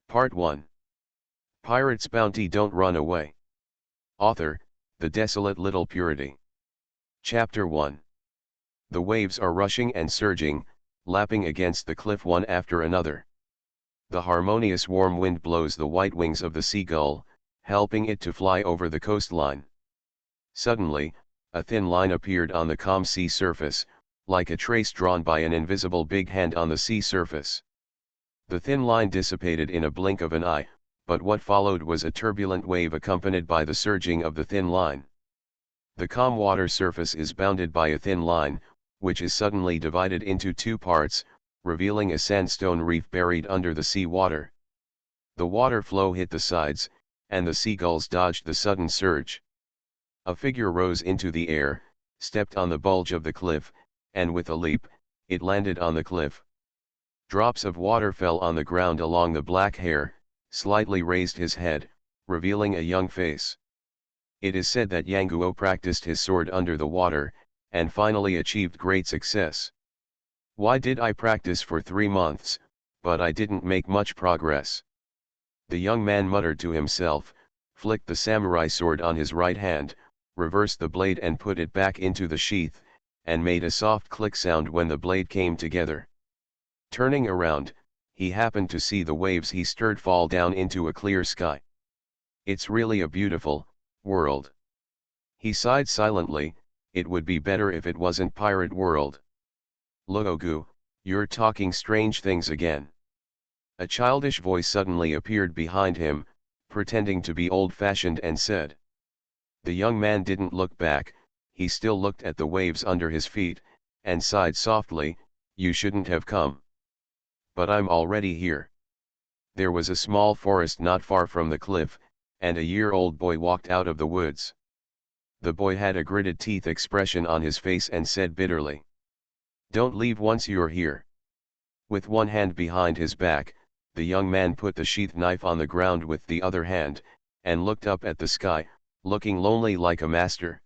Part 1. Pirate's Bounty. Don't Run Away. Author, The Desolate Little Purity. Chapter 1. The waves are rushing and surging, lapping against the cliff one after another. The harmonious warm wind blows the white wings of the seagull, helping it to fly over the coastline. Suddenly, a thin line appeared on the calm sea surface, like a trace drawn by an invisible big hand on the sea surface. The thin line dissipated in a blink of an eye, but what followed was a turbulent wave accompanied by the surging of the thin line. The calm water surface is bounded by a thin line, which is suddenly divided into two parts, revealing a sandstone reef buried under the sea water. The water flow hit the sides, and the seagulls dodged the sudden surge. A figure rose into the air, stepped on the bulge of the cliff, and with a leap, it landed on the cliff. Drops of water fell on the ground along the black hair, slightly raised his head, revealing a young face. It is said that Yanguo practiced his sword under the water, and finally achieved great success. Why did I practice for 3 months, but I didn't make much progress? The young man muttered to himself, flicked the samurai sword on his right hand, reversed the blade and put it back into the sheath, and made a soft click sound when the blade came together. Turning around, he happened to see the waves he stirred fall down into a clear sky. It's really a beautiful world. He sighed silently. It would be better if it wasn't pirate world. Luogu, you're talking strange things again. A childish voice suddenly appeared behind him, pretending to be old-fashioned, and said. The young man didn't look back. He still looked at the waves under his feet, and sighed softly. You shouldn't have come. But I'm already here. There was a small forest not far from the cliff, and a year-old boy walked out of the woods. The boy had a gritted teeth expression on his face and said bitterly. Don't leave once you're here. With one hand behind his back, the young man put the sheath knife on the ground with the other hand, and looked up at the sky, looking lonely like a master.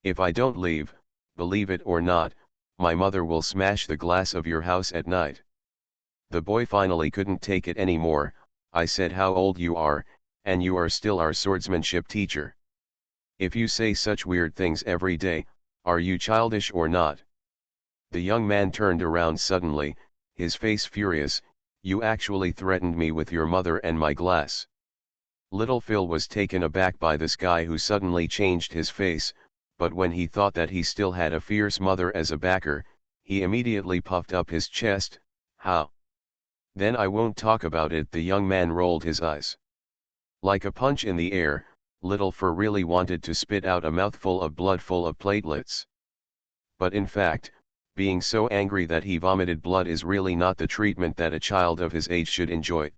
If I don't leave, believe it or not, my mother will smash the glass of your house at night. The boy finally couldn't take it anymore. I said how old you are, and you are still our swordsmanship teacher. If you say such weird things every day, are you childish or not? The young man turned around suddenly, his face furious. You actually threatened me with your mother and my glass. Little Phil was taken aback by this guy who suddenly changed his face, but when he thought that he still had a fierce mother as a backer, he immediately puffed up his chest. How? Then I won't talk about it. The young man rolled his eyes. Like a punch in the air, Little Fur really wanted to spit out a mouthful of blood full of platelets. But in fact, being so angry that he vomited blood is really not the treatment that a child of his age should enjoy.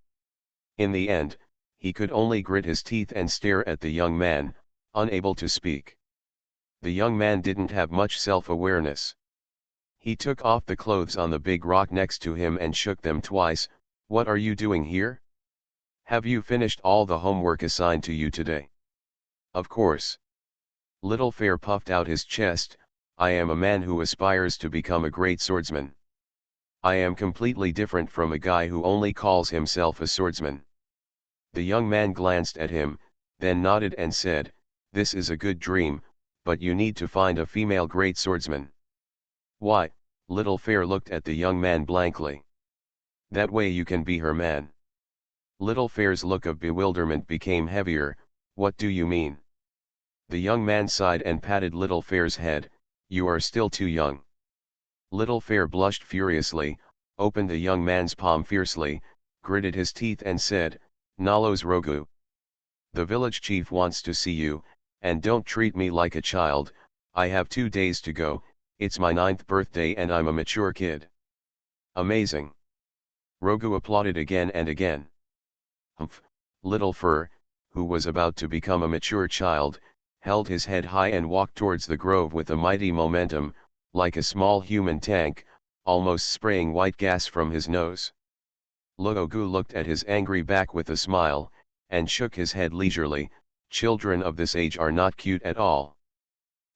In the end, he could only grit his teeth and stare at the young man, unable to speak. The young man didn't have much self-awareness. He took off the clothes on the big rock next to him and shook them twice. What are you doing here? Have you finished all the homework assigned to you today? Of course. Little Fair puffed out his chest. I am a man who aspires to become a great swordsman. I am completely different from a guy who only calls himself a swordsman. The young man glanced at him, then nodded and said, This is a good dream, but you need to find a female great swordsman. Why? Little Fair looked at the young man blankly. That way you can be her man. Little Fair's look of bewilderment became heavier. What do you mean? The young man sighed and patted Little Fair's head. You are still too young. Little Fair blushed furiously, opened the young man's palm fiercely, gritted his teeth and said, Nalos Rogu. The village chief wants to see you, and don't treat me like a child. I have 2 days to go. It's my 9th birthday and I'm a mature kid. Amazing. Rogu applauded again and again. Humph. Little Fur, who was about to become a mature child, held his head high and walked towards the grove with a mighty momentum, like a small human tank, almost spraying white gas from his nose. Luogu looked at his angry back with a smile, and shook his head leisurely. Children of this age are not cute at all.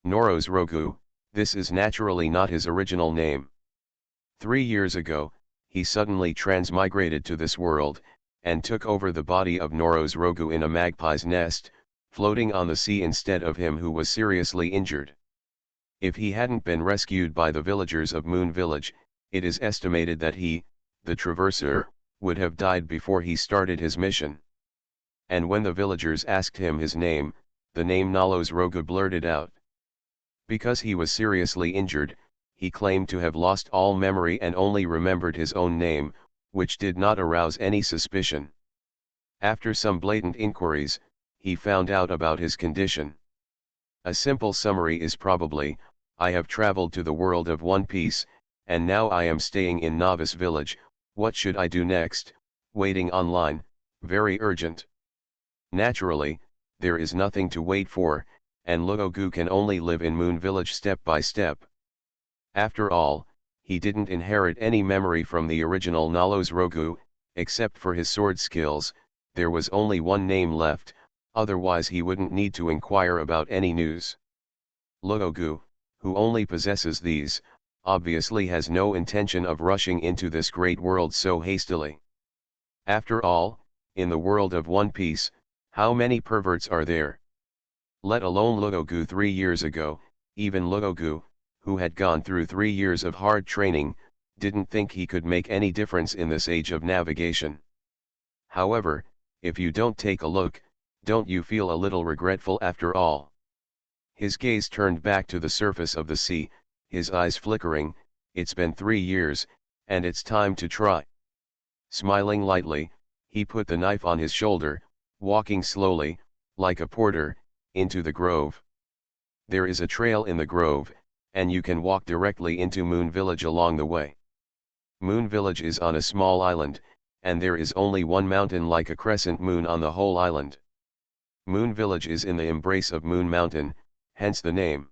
Noros Rogu. This is naturally not his original name. 3 years ago, he suddenly transmigrated to this world, and took over the body of Noros Rogu in a magpie's nest, floating on the sea instead of him who was seriously injured. If he hadn't been rescued by the villagers of Moon Village, it is estimated that he, the Traverser, would have died before he started his mission. And when the villagers asked him his name, the name Nalos Rogu blurted out. Because he was seriously injured, he claimed to have lost all memory and only remembered his own name, which did not arouse any suspicion. After some blatant inquiries, he found out about his condition. A simple summary is probably, I have traveled to the world of One Piece, and now I am staying in Novice Village. What should I do next? Waiting online, very urgent. Naturally, there is nothing to wait for, and Luogu can only live in Moon Village step by step. After all, he didn't inherit any memory from the original Nalos Rogu, except for his sword skills. There was only one name left, otherwise he wouldn't need to inquire about any news. Luogu, who only possesses these, obviously has no intention of rushing into this great world so hastily. After all, in the world of One Piece, how many perverts are there? Let alone Luogu 3 years ago, even Luogu, who had gone through 3 years of hard training, didn't think he could make any difference in this age of navigation. However, if you don't take a look, don't you feel a little regretful after all? His gaze turned back to the surface of the sea, his eyes flickering. It's been 3 years, and it's time to try. Smiling lightly, he put the knife on his shoulder, walking slowly, like a porter, into the grove. There is a trail in the grove, and you can walk directly into Moon Village along the way. Moon Village is on a small island, and there is only one mountain like a crescent moon on the whole island. Moon Village is in the embrace of Moon Mountain, hence the name.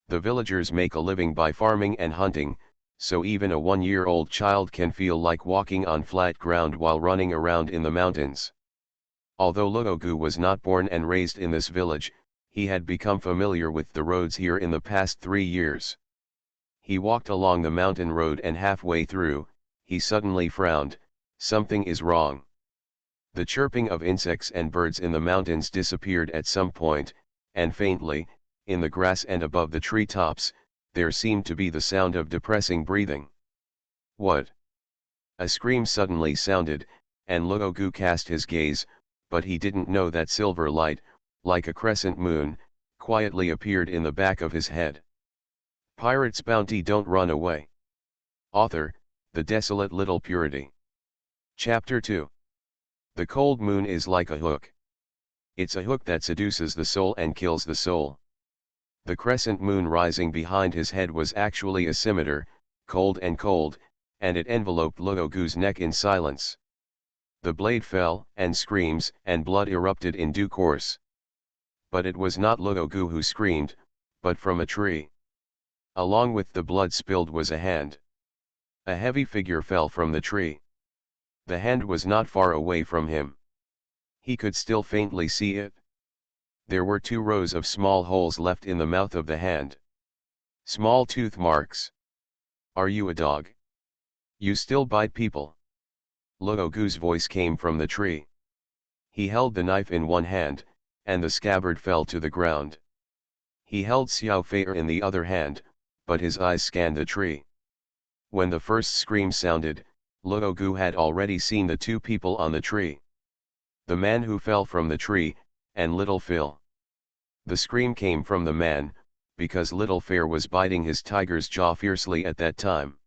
The villagers make a living by farming and hunting, so even a 1-year-old child can feel like walking on flat ground while running around in the mountains. Although Luogu was not born and raised in this village, he had become familiar with the roads here in the past 3 years. He walked along the mountain road and halfway through, he suddenly frowned. Something is wrong. The chirping of insects and birds in the mountains disappeared at some point, and faintly, in the grass and above the treetops, there seemed to be the sound of depressing breathing. What? A scream suddenly sounded, and Luogu cast his gaze, but he didn't know that silver light, like a crescent moon, quietly appeared in the back of his head. Pirate's Bounty, Don't Run Away. Author, The Desolate Little Purity. Chapter 2. The cold moon is like a hook. It's a hook that seduces the soul and kills the soul. The crescent moon rising behind his head was actually a scimitar, cold, and it enveloped Luogu's neck in silence. The blade fell, and screams and blood erupted in due course. But it was not Luogu who screamed, but from a tree. Along with the blood spilled was a hand. A heavy figure fell from the tree. The hand was not far away from him. He could still faintly see it. There were 2 rows of small holes left in the mouth of the hand. Small tooth marks. Are you a dog? You still bite people? Luogu's voice came from the tree. He held the knife in one hand, and the scabbard fell to the ground. He held Xiao Fei in the other hand, but his eyes scanned the tree. When the first scream sounded, Luogu had already seen the 2 people on the tree. The man who fell from the tree, and Little Phil. The scream came from the man, because Little Fair was biting his tiger's jaw fiercely at that time.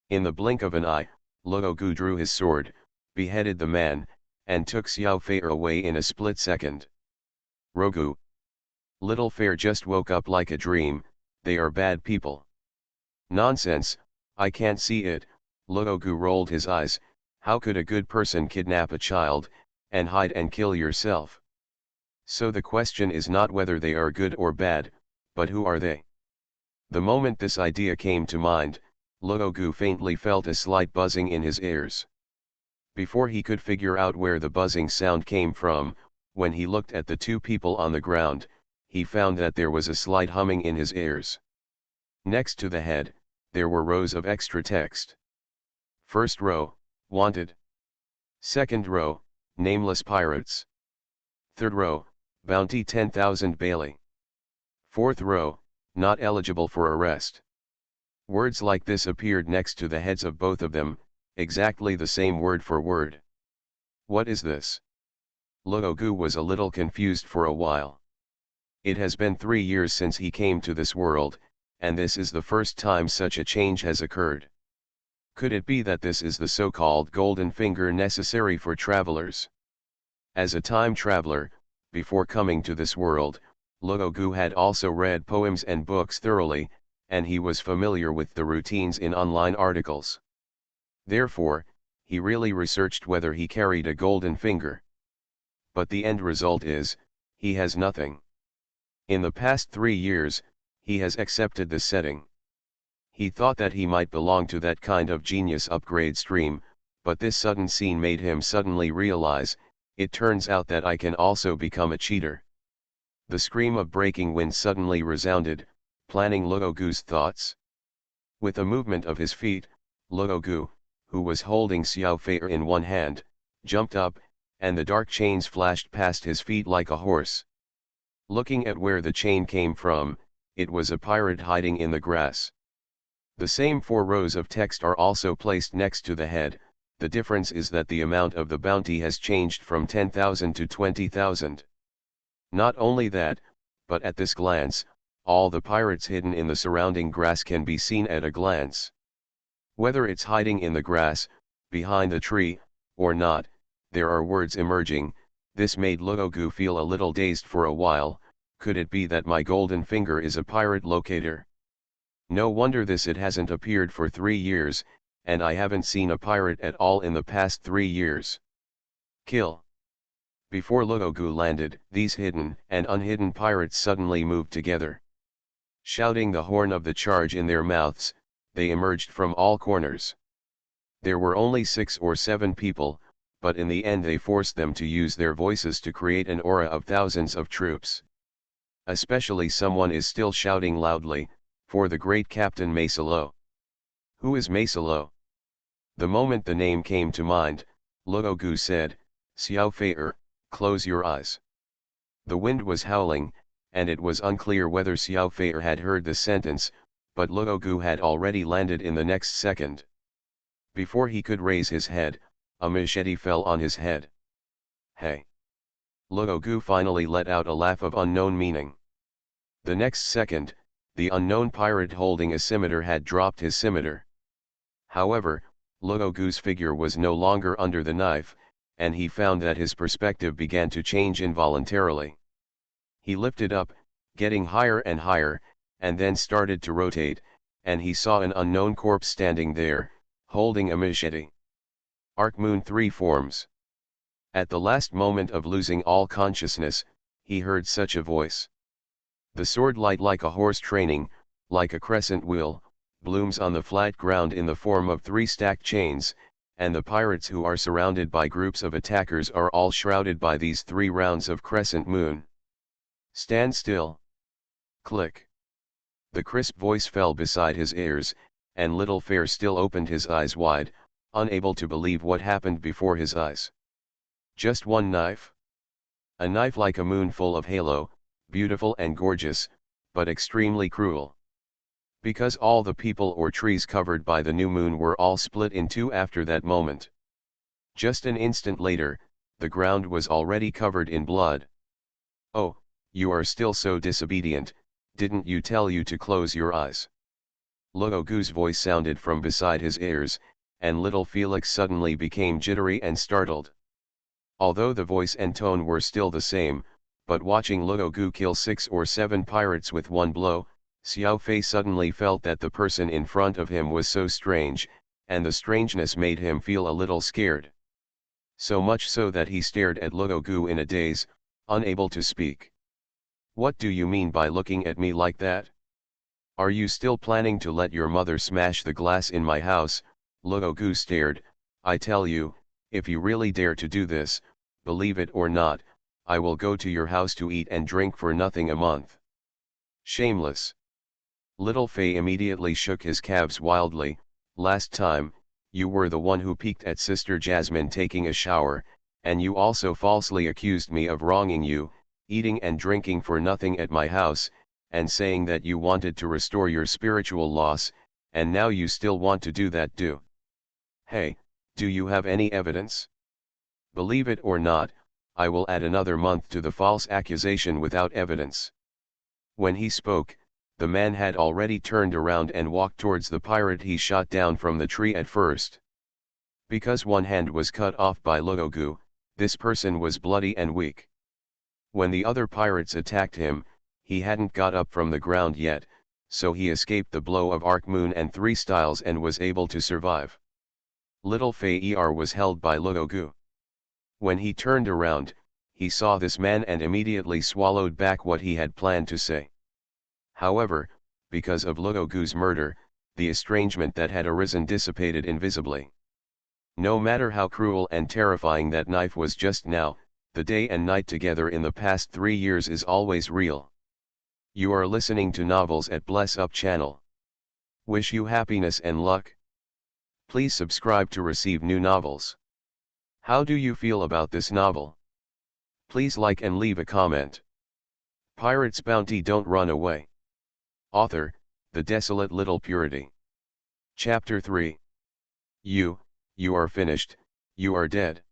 In the blink of an eye, Luogu drew his sword, beheaded the man, and took Xiao Fei away in a split second. Rogu. Little Fair just woke up like a dream. They are bad people. Nonsense, I can't see it. Luogu rolled his eyes. How could a good person kidnap a child, and hide and kill yourself? So the question is not whether they are good or bad, but who are they? The moment this idea came to mind, Luogu faintly felt a slight buzzing in his ears. Before he could figure out where the buzzing sound came from, when he looked at the 2 people on the ground, he found that there was a slight humming in his ears. Next to the head, there were rows of extra text. First row, wanted. Second row, nameless pirates. Third row, bounty 10,000 Bailey. Fourth row, not eligible for arrest. Words like this appeared next to the heads of both of them, exactly the same word for word. What is this? Luogu was a little confused for a while. It has been 3 years since he came to this world, and this is the first time such a change has occurred. Could it be that this is the so-called golden finger necessary for travelers? As a time traveler, before coming to this world, Luogu had also read poems and books thoroughly, and he was familiar with the routines in online articles. Therefore, he really researched whether he carried a golden finger. But the end result is, he has nothing. In the past 3 years, he has accepted this setting. He thought that he might belong to that kind of genius upgrade stream, but this sudden scene made him suddenly realize, it turns out that I can also become a cheater. The scream of breaking wind suddenly resounded, planning Luogu's thoughts. With a movement of his feet, Luogu, who was holding Xiao Fei in one hand, jumped up, and the dark chains flashed past his feet like a horse. Looking at where the chain came from, it was a pirate hiding in the grass. The same 4 rows of text are also placed next to the head. The difference is that the amount of the bounty has changed from 10,000 to 20,000. Not only that, but at this glance, all the pirates hidden in the surrounding grass can be seen at a glance. Whether it's hiding in the grass, behind the tree, or not, there are words emerging. This made Luogu feel a little dazed for a while. Could it be that my golden finger is a pirate locator? No wonder it hasn't appeared for 3 years, and I haven't seen a pirate at all in the past 3 years. Kill. Before Luogu landed, these hidden and unhidden pirates suddenly moved together. Shouting the horn of the charge in their mouths, they emerged from all corners. There were only 6 or 7 people, but in the end they forced them to use their voices to create an aura of thousands of troops. Especially someone is still shouting loudly, for the great Captain Masalo. Who is Masalo? The moment the name came to mind, Luogu said, Xiao Fei, close your eyes. The wind was howling, and it was unclear whether Xiao Fei had heard the sentence, but Luogu had already landed in the next second. Before he could raise his head, a machete fell on his head. Hey! Luogu finally let out a laugh of unknown meaning. The next second, the unknown pirate holding a scimitar had dropped his scimitar. However, Luogu's figure was no longer under the knife, and he found that his perspective began to change involuntarily. He lifted up, getting higher and higher, and then started to rotate, and he saw an unknown corpse standing there, holding a machete. Arc Moon 3 forms. At the last moment of losing all consciousness, he heard such a voice. The sword light like a horse training, like a crescent wheel, blooms on the flat ground in the form of 3 stacked chains, and the pirates who are surrounded by groups of attackers are all shrouded by these 3 rounds of crescent moon. Stand still. Click. The crisp voice fell beside his ears, and Little Fair still opened his eyes wide, unable to believe what happened before his eyes. Just one knife? A knife like a moon full of halo, beautiful and gorgeous, but extremely cruel. Because all the people or trees covered by the new moon were all split in 2 after that moment. Just an instant later, the ground was already covered in blood. Oh, you are still so disobedient, didn't you tell you to close your eyes? Luogu's voice sounded from beside his ears, and little Felix suddenly became jittery and startled. Although the voice and tone were still the same, but watching Luogu kill 6 or 7 pirates with one blow, Xiao Fei suddenly felt that the person in front of him was so strange, and the strangeness made him feel a little scared. So much so that he stared at Luogu in a daze, unable to speak. What do you mean by looking at me like that? Are you still planning to let your mother smash the glass in my house? Luogu stared. I tell you, if you really dare to do this, believe it or not, I will go to your house to eat and drink for nothing a month. Shameless. Little Fei immediately shook his calves wildly. Last time, you were the one who peeked at Sister Jasmine taking a shower, and you also falsely accused me of wronging you, eating and drinking for nothing at my house, and saying that you wanted to restore your spiritual loss, and now you still want to do that too. Hey, do you have any evidence? Believe it or not, I will add another month to the false accusation without evidence. When he spoke, the man had already turned around and walked towards the pirate he shot down from the tree at first. Because one hand was cut off by Luogu, this person was bloody and weak. When the other pirates attacked him, he hadn't got up from the ground yet, so he escaped the blow of Arc Moon and Three Styles and was able to survive. Little Fei was held by Luogu. When he turned around, he saw this man and immediately swallowed back what he had planned to say. However, because of Luogu's murder, the estrangement that had arisen dissipated invisibly. No matter how cruel and terrifying that knife was just now, the day and night together in the past 3 years is always real. You are listening to Novels at Bless Up channel. Wish you happiness and luck. Please subscribe to receive new novels. How do you feel about this novel? Please like and leave a comment. Pirate's Bounty, Don't Run Away. Author, The Desolate Little Purity. Chapter 3. You are finished, you are dead.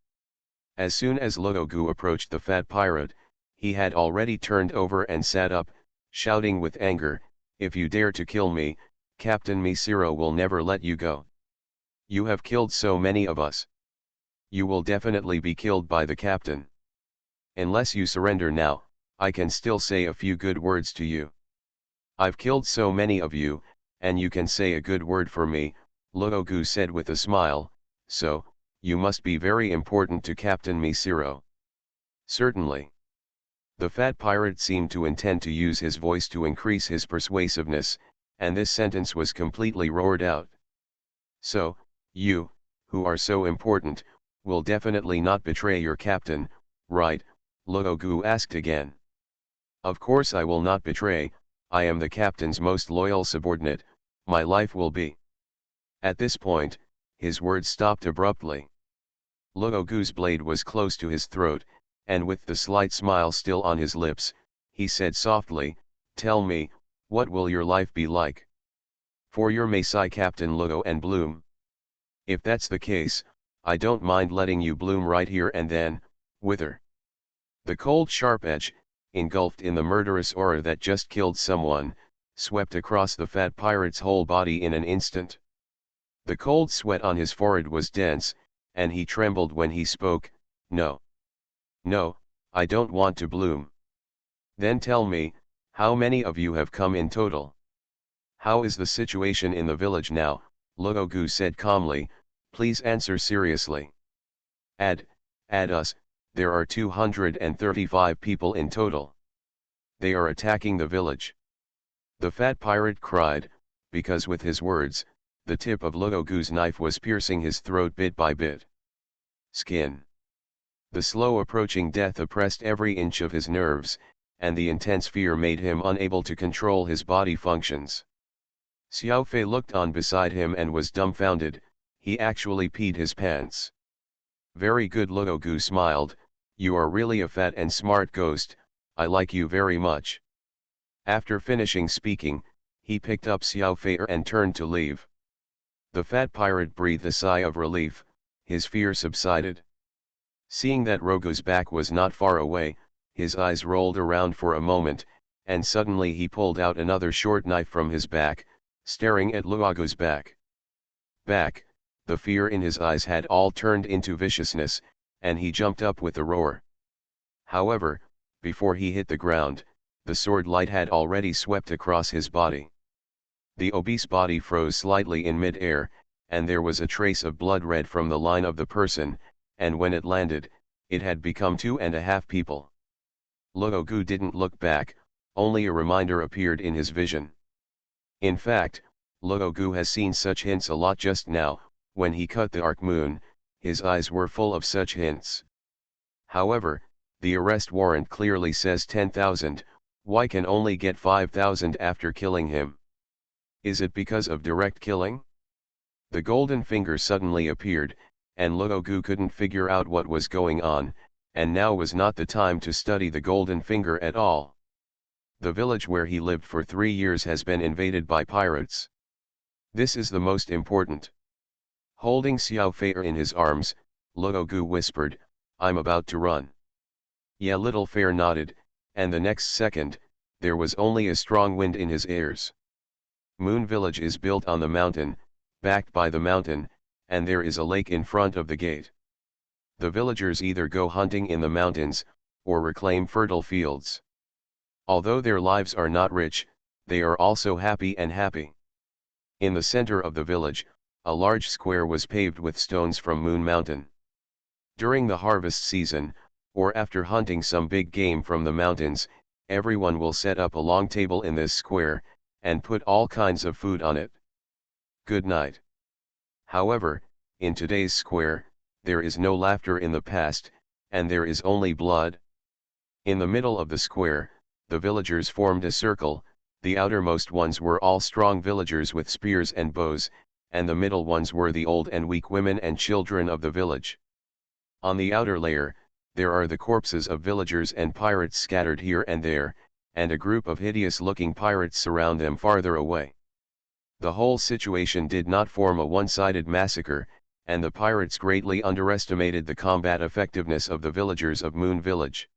As soon as Luogu approached the fat pirate, he had already turned over and sat up, shouting with anger, "If you dare to kill me, Captain Misiro will never let you go. You have killed so many of us. You will definitely be killed by the captain. Unless you surrender now, I can still say a few good words to you. I've killed so many of you, and you can say a good word for me," Luogu said with a smile, "so, you must be very important to Captain Misiro." "Certainly." The fat pirate seemed to intend to use his voice to increase his persuasiveness, and this sentence was completely roared out. "So, you, who are so important, will definitely not betray your captain, right?" Luogu asked again. "Of course I will not betray, I am the captain's most loyal subordinate, my life will be." At this point, his words stopped abruptly. Luogu's blade was close to his throat, and with the slight smile still on his lips, he said softly, "Tell me, what will your life be like? For your Meisai Captain Luo and bloom. If that's the case, I don't mind letting you bloom right here and then, wither." The cold sharp edge, engulfed in the murderous aura that just killed someone, swept across the fat pirate's whole body in an instant. The cold sweat on his forehead was dense, and he trembled when he spoke, "No. No, I don't want to bloom." "Then tell me, how many of you have come in total?" "How is the situation in the village now?" Luogu said calmly, "please answer seriously." Add us, there are 235 people in total. They are attacking the village." The fat pirate cried, because with his words, the tip of Luogu's knife was piercing his throat bit by bit. Skin. The slow approaching death oppressed every inch of his nerves, and the intense fear made him unable to control his body functions. Xiaofei looked on beside him and was dumbfounded, he actually peed his pants. "Very good," Luogu smiled, "you are really a fat and smart ghost, I like you very much." After finishing speaking, he picked up Xiaofei and turned to leave. The fat pirate breathed a sigh of relief, his fear subsided. Seeing that Rogu's back was not far away, his eyes rolled around for a moment, and suddenly he pulled out another short knife from his back, staring at Luogu's back. The fear in his eyes had all turned into viciousness, and he jumped up with a roar. However, before he hit the ground, the sword light had already swept across his body. The obese body froze slightly in mid-air, and there was a trace of blood red from the line of the person, and when it landed, it had become 2.5 people. Luogu didn't look back, only a reminder appeared in his vision. In fact, Luogu has seen such hints a lot just now, when he cut the Arc Moon, his eyes were full of such hints. However, the arrest warrant clearly says 10,000, why can only get 5,000 after killing him? Is it because of direct killing? The golden finger suddenly appeared, and Luogu couldn't figure out what was going on, and now was not the time to study the golden finger at all. The village where he lived for 3 years has been invaded by pirates. This is the most important. Holding Xiao Fei in his arms, Luogu whispered, "I'm about to run." Yeah, little Fair nodded, and the next second, there was only a strong wind in his ears. Moon Village is built on the mountain, backed by the mountain, and there is a lake in front of the gate. The villagers either go hunting in the mountains, or reclaim fertile fields. Although their lives are not rich, they are also happy and happy. In the center of the village, a large square was paved with stones from Moon Mountain. During the harvest season, or after hunting some big game from the mountains, everyone will set up a long table in this square, and put all kinds of food on it. Good night. However, in today's square, there is no laughter in the past, and there is only blood. In the middle of the square, the villagers formed a circle. The outermost ones were all strong villagers with spears and bows, and the middle ones were the old and weak women and children of the village. On the outer layer, there are the corpses of villagers and pirates scattered here and there, and a group of hideous-looking pirates surround them farther away. The whole situation did not form a one-sided massacre, and the pirates greatly underestimated the combat effectiveness of the villagers of Moon Village.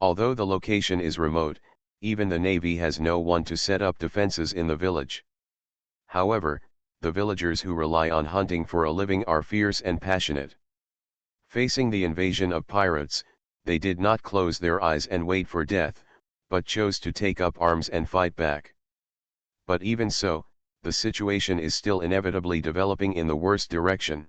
Although the location is remote, even the navy has no one to set up defenses in the village. However, the villagers who rely on hunting for a living are fierce and passionate. Facing the invasion of pirates, they did not close their eyes and wait for death, but chose to take up arms and fight back. But even so, the situation is still inevitably developing in the worst direction.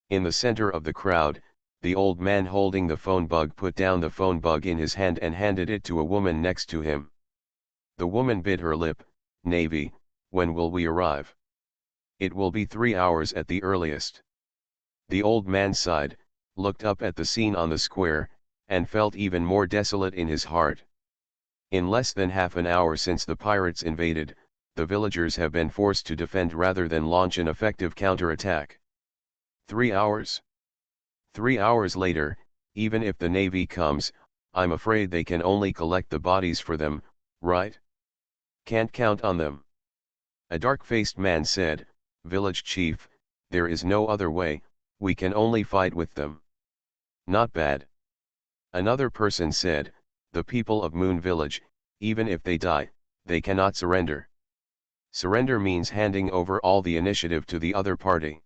In the center of the crowd, the old man holding the phone bug put down the phone bug in his hand and handed it to a woman next to him. The woman bit her lip. "Navy, when will we arrive?" "It will be 3 hours at the earliest." The old man sighed, looked up at the scene on the square, and felt even more desolate in his heart. In less than half an hour since the pirates invaded, the villagers have been forced to defend rather than launch an effective counterattack. 3 hours. 3 hours later, even if the navy comes, I'm afraid they can only collect the bodies for them, right? Can't count on them. A dark-faced man said, "Village chief, there is no other way, we can only fight with them." Not bad. Another person said, "The people of Moon Village, even if they die, they cannot surrender. Surrender means handing over all the initiative to the other party.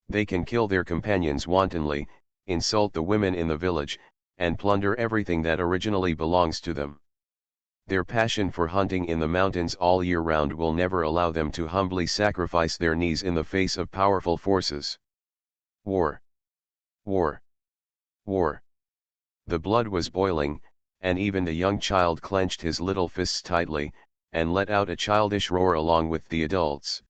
They can kill their companions wantonly, insult the women in the village, and plunder everything that originally belongs to them. Their passion for hunting in the mountains all year round will never allow them to humbly sacrifice their knees in the face of powerful forces. War. War. War." The blood was boiling, and even the young child clenched his little fists tightly, and let out a childish roar along with the adults.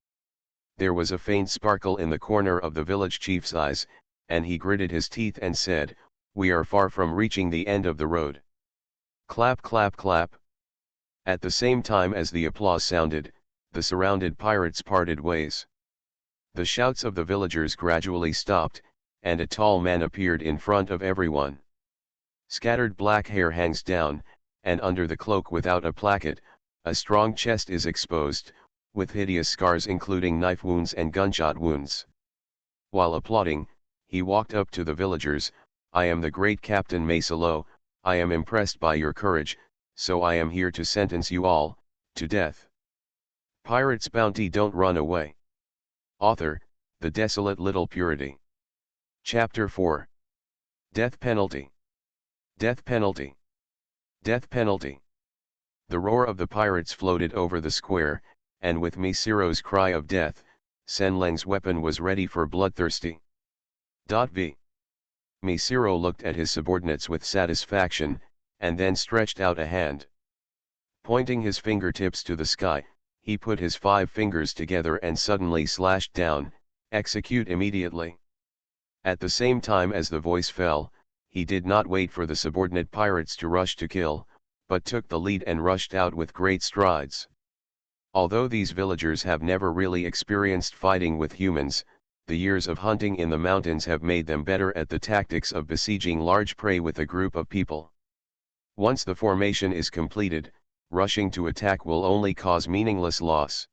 There was a faint sparkle in the corner of the village chief's eyes, and he gritted his teeth and said, "We are far from reaching the end of the road." Clap, clap, clap. At the same time as the applause sounded, the surrounded pirates parted ways. The shouts of the villagers gradually stopped, and a tall man appeared in front of everyone. Scattered black hair hangs down, and under the cloak without a placket, a strong chest is exposed, with hideous scars including knife wounds and gunshot wounds. While applauding, he walked up to the villagers. "I am the great Captain Masalo, I am impressed by your courage, so I am here to sentence you all, to death." Pirate's Bounty. Don't run away. Author, The Desolate Little Purity. Chapter 4. Death Penalty. Death Penalty. Death Penalty. The roar of the pirates floated over the square, and with Misiro's cry of death, Senleng's weapon was ready for bloodthirsty. V. Misiro looked at his subordinates with satisfaction, and then stretched out a hand. Pointing his fingertips to the sky, he put his 5 fingers together and suddenly slashed down, "Execute immediately." At the same time as the voice fell, he did not wait for the subordinate pirates to rush to kill, but took the lead and rushed out with great strides. Although these villagers have never really experienced fighting with humans, the years of hunting in the mountains have made them better at the tactics of besieging large prey with a group of people. Once the formation is completed, rushing to attack will only cause meaningless loss.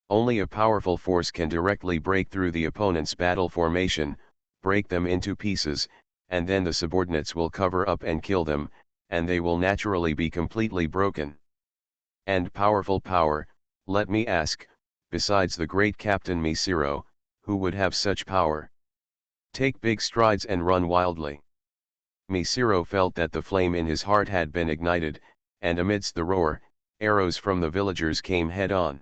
Only a powerful force can directly break through the opponent's battle formation, break them into pieces, and then the subordinates will cover up and kill them, and they will naturally be completely broken. And powerful power, let me ask, besides the great Captain Misiro, who would have such power? Take big strides and run wildly. Misiro felt that the flame in his heart had been ignited, and amidst the roar, arrows from the villagers came head-on.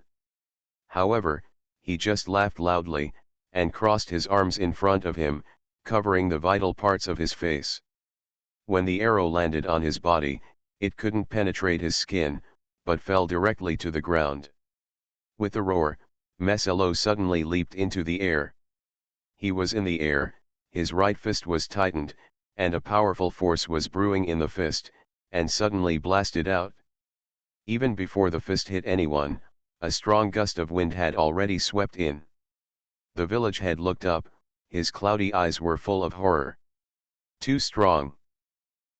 However, he just laughed loudly, and crossed his arms in front of him, covering the vital parts of his face. When the arrow landed on his body, it couldn't penetrate his skin, but fell directly to the ground. With a roar, Meselo suddenly leaped into the air. He was in the air, his right fist was tightened, and a powerful force was brewing in the fist, and suddenly blasted out. Even before the fist hit anyone, a strong gust of wind had already swept in. The village head looked up, his cloudy eyes were full of horror. Too strong.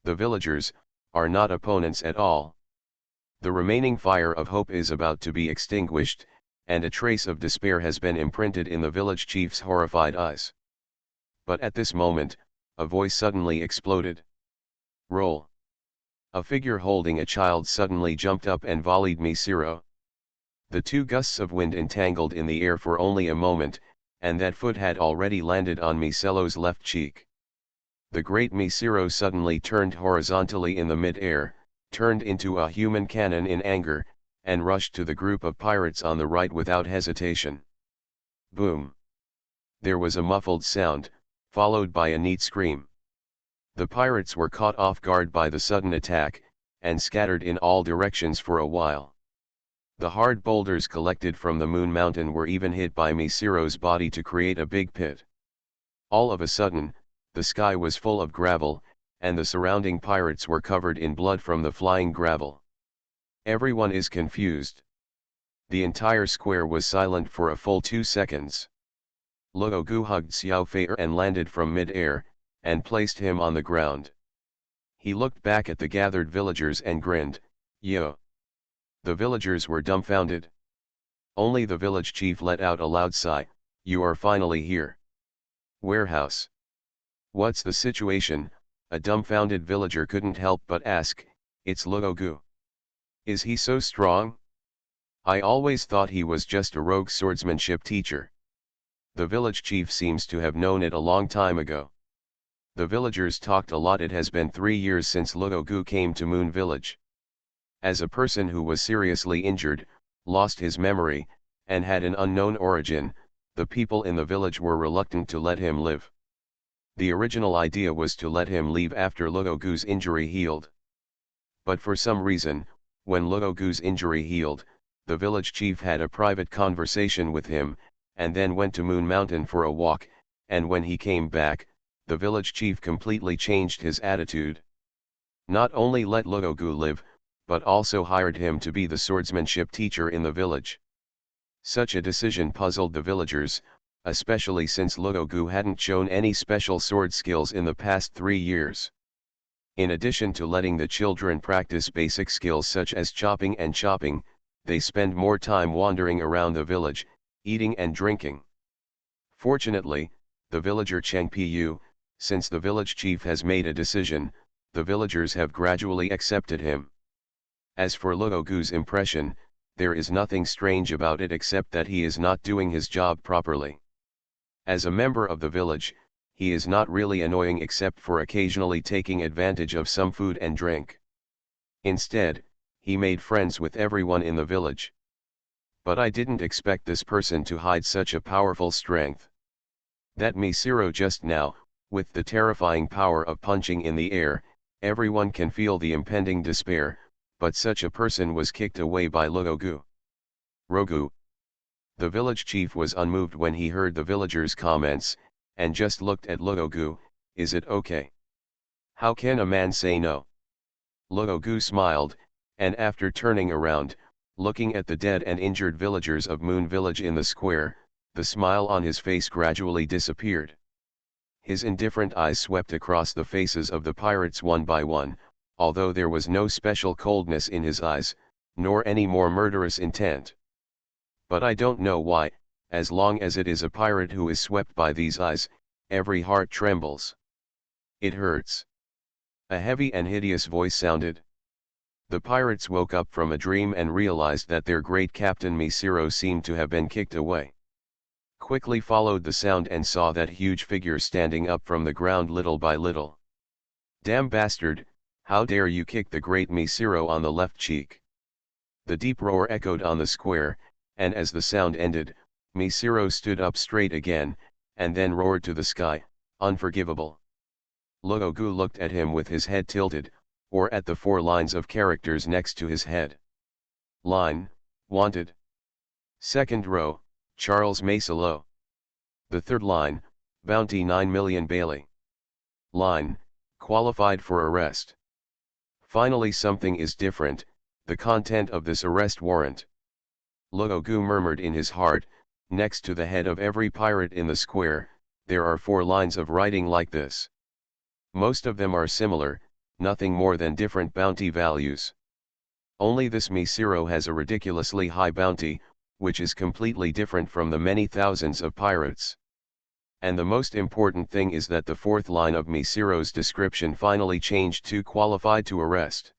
The villagers are not opponents at all. The remaining fire of hope is about to be extinguished, and a trace of despair has been imprinted in the village chief's horrified eyes. But at this moment, a voice suddenly exploded. Roll! A figure holding a child suddenly jumped up and volleyed Misiro. The two gusts of wind entangled in the air for only a moment, and that foot had already landed on Miselo's left cheek. The great Misiro suddenly turned horizontally in the mid-air, turned into a human cannon in anger, and rushed to the group of pirates on the right without hesitation. Boom! There was a muffled sound, followed by a neat scream. The pirates were caught off guard by the sudden attack, and scattered in all directions for a while. The hard boulders collected from the Moon Mountain were even hit by Misiro's body to create a big pit. All of a sudden, the sky was full of gravel, and the surrounding pirates were covered in blood from the flying gravel. Everyone is confused. The entire square was silent for a full 2 seconds. Luogu hugged Xiao Fei and landed from mid-air, and placed him on the ground. He looked back at the gathered villagers and grinned, "Yo!" The villagers were dumbfounded. Only the village chief let out a loud sigh, "You are finally here." Warehouse. What's the situation? A dumbfounded villager couldn't help but ask. It's Luogu. Is he so strong? I always thought he was just a rogue swordsmanship teacher. The village chief seems to have known it a long time ago. The villagers talked a lot. It has been 3 years since Luogu came to Moon Village. As a person who was seriously injured, lost his memory, and had an unknown origin, the people in the village were reluctant to let him live. The original idea was to let him leave after Luogu's injury healed. But for some reason, when Luogu's injury healed, the village chief had a private conversation with him, and then went to Moon Mountain for a walk, and when he came back, the village chief completely changed his attitude. Not only let Luogu live, but also hired him to be the swordsmanship teacher in the village. Such a decision puzzled the villagers, especially since Luogu hadn't shown any special sword skills in the past 3 years. In addition to letting the children practice basic skills such as chopping and chopping, they spend more time wandering around the village, eating and drinking. Fortunately, the villager Cheng Pu, since the village chief has made a decision, the villagers have gradually accepted him. As for Luogu's impression, there is nothing strange about it except that he is not doing his job properly. As a member of the village, he is not really annoying except for occasionally taking advantage of some food and drink. Instead, he made friends with everyone in the village. But I didn't expect this person to hide such a powerful strength. That Misiro just now, with the terrifying power of punching in the air, everyone can feel the impending despair, but such a person was kicked away by Luogu. Rogu. The village chief was unmoved when he heard the villagers' comments, and just looked at Luogu. Is it okay? How can a man say no? Luogu smiled, and after turning around, Looking at the dead and injured villagers of Moon Village in the square, the smile on his face gradually disappeared. His indifferent eyes swept across the faces of the pirates one by one, although there was no special coldness in his eyes, nor any more murderous intent. But I don't know why, as long as it is a pirate who is swept by these eyes, every heart trembles. It hurts. A heavy and hideous voice sounded. The pirates woke up from a dream and realized that their great captain Misiro seemed to have been kicked away. Quickly followed the sound and saw that huge figure standing up from the ground little by little. "Damn bastard, how dare you kick the great Misiro on the left cheek?" The deep roar echoed on the square, and as the sound ended, Misiro stood up straight again, and then roared to the sky, "Unforgivable." Luogu looked at him with his head tilted, or at the 4 lines of characters next to his head. Line, wanted. Second row, Charles Masolo. The third line, bounty 9 million Bailey. Line, qualified for arrest. Finally something is different, the content of this arrest warrant. Luogu murmured in his heart, next to the head of every pirate in the square, there are 4 lines of writing like this. Most of them are similar, nothing more than different bounty values. Only this Misiro has a ridiculously high bounty, which is completely different from the many thousands of pirates. And the most important thing is that the 4th line of Misiro's description finally changed to qualified to arrest.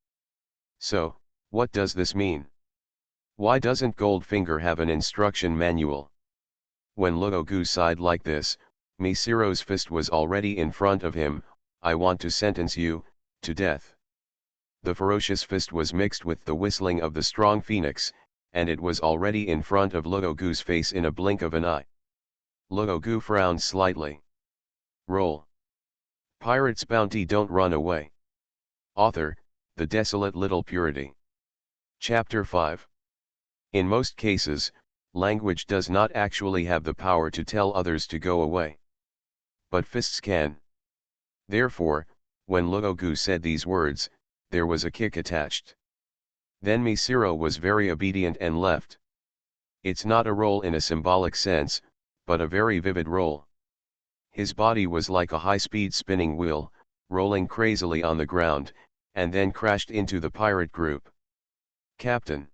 So, what does this mean? Why doesn't Goldfinger have an instruction manual? When Luogu sighed like this, Misiro's fist was already in front of him. "I want to sentence you to death." The ferocious fist was mixed with the whistling of the strong phoenix, and it was already in front of Luogu's face in a blink of an eye. Luogu frowned slightly. Roll. Pirate's bounty don't run away. Author, The Desolate Little Purity. Chapter 5. In most cases, language does not actually have the power to tell others to go away. But fists can. Therefore, when Luogu said these words, there was a kick attached. Then Misiro was very obedient and left. It's not a roll in a symbolic sense, but a very vivid roll. His body was like a high-speed spinning wheel, rolling crazily on the ground, and then crashed into the pirate group. Captain.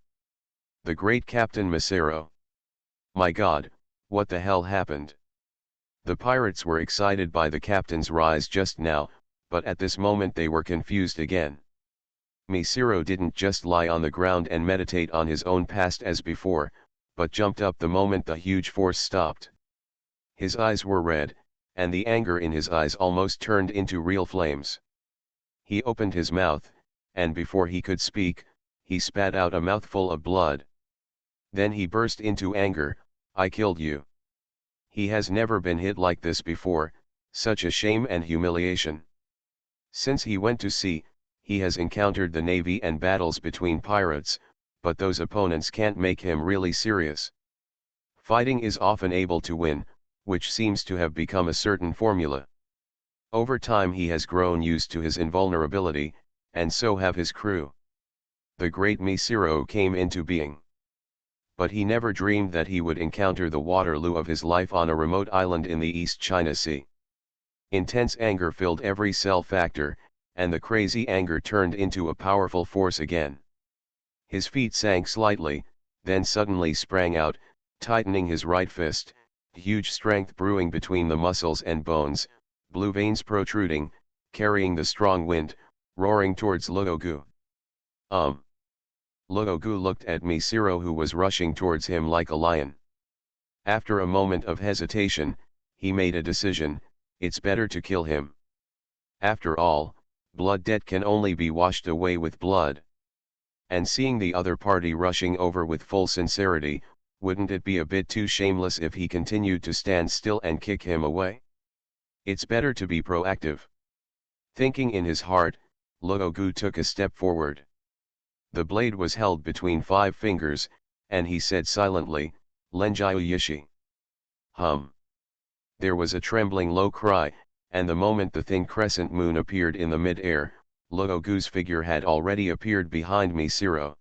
The great Captain Misiro. My God, what the hell happened? The pirates were excited by the captain's rise just now, but at this moment they were confused again. Misiro didn't just lie on the ground and meditate on his own past as before, but jumped up the moment the huge force stopped. His eyes were red, and the anger in his eyes almost turned into real flames. He opened his mouth, and before he could speak, he spat out a mouthful of blood. Then he burst into anger. "I killed you." He has never been hit like this before, such a shame and humiliation. Since he went to sea, he has encountered the navy and battles between pirates, but those opponents can't make him really serious. Fighting is often able to win, which seems to have become a certain formula. Over time he has grown used to his invulnerability, and so have his crew. The great Misiro came into being. But he never dreamed that he would encounter the Waterloo of his life on a remote island in the East China Sea. Intense anger filled every cell factor, and the crazy anger turned into a powerful force again. His feet sank slightly, then suddenly sprang out, tightening his right fist, huge strength brewing between the muscles and bones, blue veins protruding, carrying the strong wind, roaring towards Luogu. Luogu looked at Misiro, who was rushing towards him like a lion. After a moment of hesitation, he made a decision: it's better to kill him. After all, blood debt can only be washed away with blood. And seeing the other party rushing over with full sincerity, wouldn't it be a bit too shameless if he continued to stand still and kick him away? It's better to be proactive. Thinking in his heart, Luogu took a step forward. The blade was held between 5 fingers, and he said silently, "Lenjiu Yishi." There was a trembling low cry, and the moment the thin crescent moon appeared in the mid-air, Luogu's figure had already appeared behind Misiro.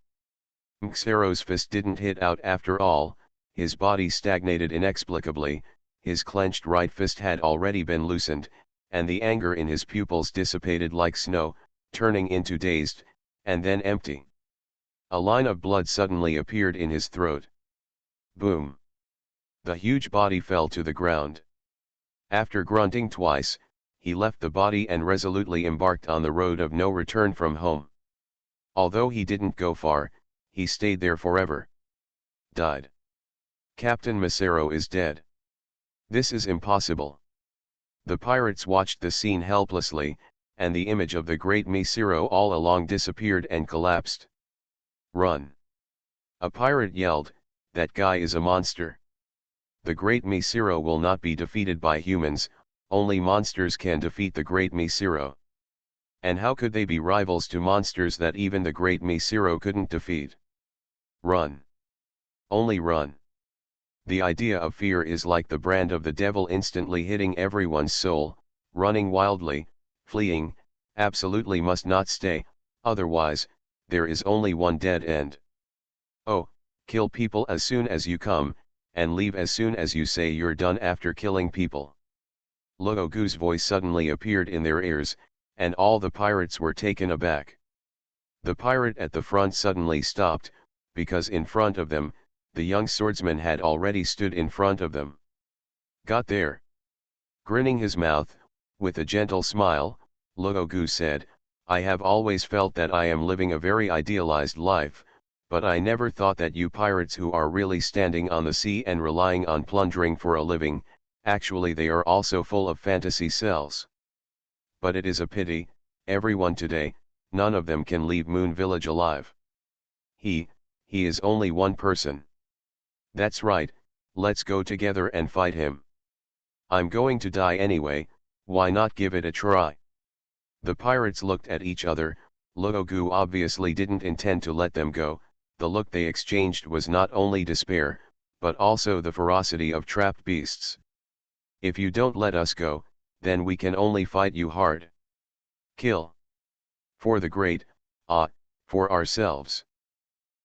Xero's fist didn't hit out after all, his body stagnated inexplicably, his clenched right fist had already been loosened, and the anger in his pupils dissipated like snow, turning into dazed, and then empty. A line of blood suddenly appeared in his throat. Boom! The huge body fell to the ground. After grunting twice, he left the body and resolutely embarked on the road of no return from home. Although he didn't go far, he stayed there forever. Died. Captain Macero is dead. This is impossible. The pirates watched the scene helplessly, and the image of the great Macero all along disappeared and collapsed. Run! A pirate yelled, that guy is a monster. The great Macero will not be defeated by humans, only monsters can defeat the great Macero. And how could they be rivals to monsters that even the great Macero couldn't defeat? Run! Only run! The idea of fear is like the brand of the devil instantly hitting everyone's soul, running wildly, fleeing, absolutely must not stay, otherwise, there is only one dead end. Oh, kill people as soon as you come, and leave as soon as you say you're done after killing people. Luogu's voice suddenly appeared in their ears, and all the pirates were taken aback. The pirate at the front suddenly stopped, because in front of them, the young swordsman had already stood in front of them. Got there. Grinning his mouth, with a gentle smile, Luogu said, I have always felt that I am living a very idealized life, but I never thought that you pirates who are really standing on the sea and relying on plundering for a living, actually they are also full of fantasy cells. But it is a pity, everyone today, none of them can leave Moon Village alive. He is only one person. That's right, let's go together and fight him. I'm going to die anyway, why not give it a try? The pirates looked at each other. Luogu obviously didn't intend to let them go. The look they exchanged was not only despair, but also the ferocity of trapped beasts. If you don't let us go, then we can only fight you hard. Kill. For the great, for ourselves.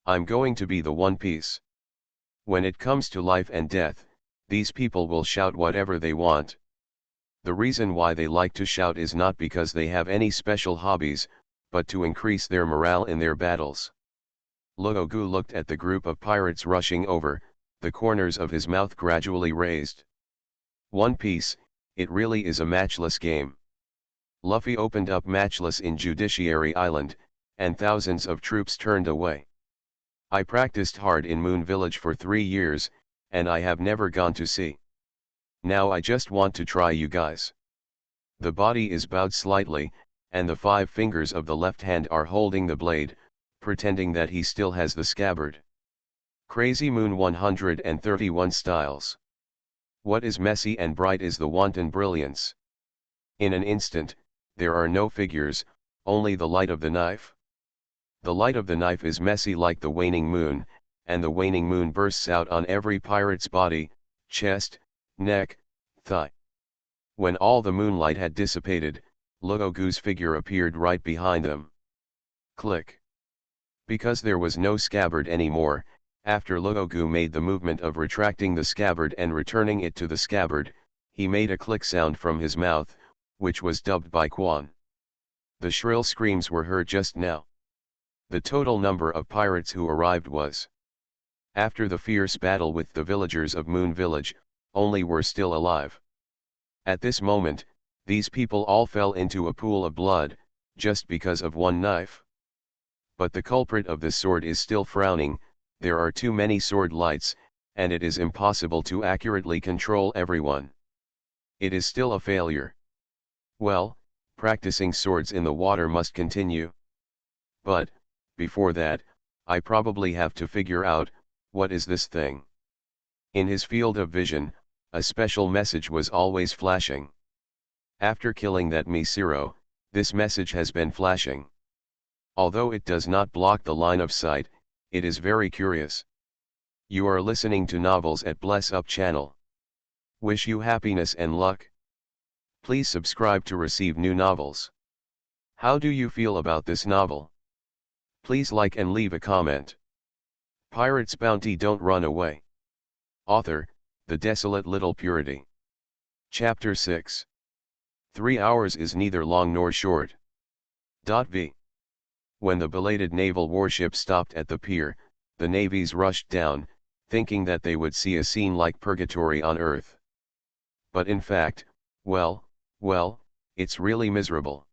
I'm going to be the One Piece. When it comes to life and death, these people will shout whatever they want. The reason why they like to shout is not because they have any special hobbies, but to increase their morale in their battles. Luogu looked at the group of pirates rushing over, the corners of his mouth gradually raised. One Piece, it really is a matchless game. Luffy opened up Matchless in Judiciary Island, and thousands of troops turned away. I practiced hard in Moon Village for 3 years, and I have never gone to sea. Now I just want to try you guys. The body is bowed slightly, and the 5 fingers of the left hand are holding the blade, pretending that he still has the scabbard. Crazy Moon 131 styles. What is messy and bright is the wanton brilliance. In an instant, there are no figures, only the light of the knife. The light of the knife is messy like the waning moon, and the waning moon bursts out on every pirate's body, chest, neck, thigh. When all the moonlight had dissipated, Luogu's figure appeared right behind them. Click. Because there was no scabbard anymore, after Luogu made the movement of retracting the scabbard and returning it to the scabbard, he made a click sound from his mouth, which was dubbed by Quan. The shrill screams were heard just now. The total number of pirates who arrived was. After the fierce battle with the villagers of Moon Village, only were still alive. At this moment, these people all fell into a pool of blood, just because of one knife. But the culprit of this sword is still frowning. There are too many sword lights, and it is impossible to accurately control everyone. It is still a failure. Well, practicing swords in the water must continue. But, before that, I probably have to figure out, what is this thing? In his field of vision, a special message was always flashing. After killing that Macero, this message has been flashing. Although it does not block the line of sight, it is very curious. You are listening to Novels at Bless Up channel. Wish you happiness and luck. Please subscribe to receive new novels. How do you feel about this novel? Please like and leave a comment. Pirate's bounty, don't run away. Author, The Desolate Little Purity. Chapter 6. 3 hours is neither long nor short. V. When the belated naval warship stopped at the pier, the navies rushed down, thinking that they would see a scene like purgatory on earth. But in fact, well, it's really miserable.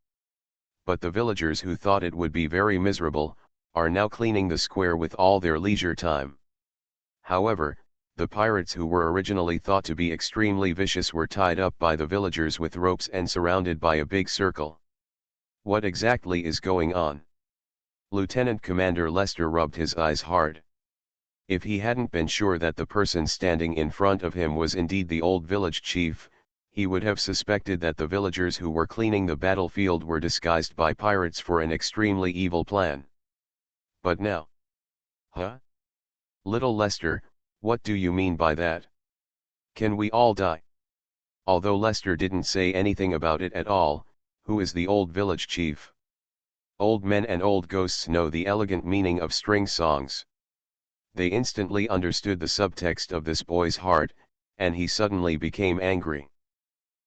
But the villagers who thought it would be very miserable, are now cleaning the square with all their leisure time. However, the pirates who were originally thought to be extremely vicious were tied up by the villagers with ropes and surrounded by a big circle. What exactly is going on? Lieutenant Commander Lester rubbed his eyes hard. If he hadn't been sure that the person standing in front of him was indeed the old village chief, he would have suspected that the villagers who were cleaning the battlefield were disguised by pirates for an extremely evil plan. But now. Huh? Little Lester, what do you mean by that? Can we all die? Although Lester didn't say anything about it at all, who is the old village chief? Old men and old ghosts know the elegant meaning of string songs. They instantly understood the subtext of this boy's heart, and he suddenly became angry.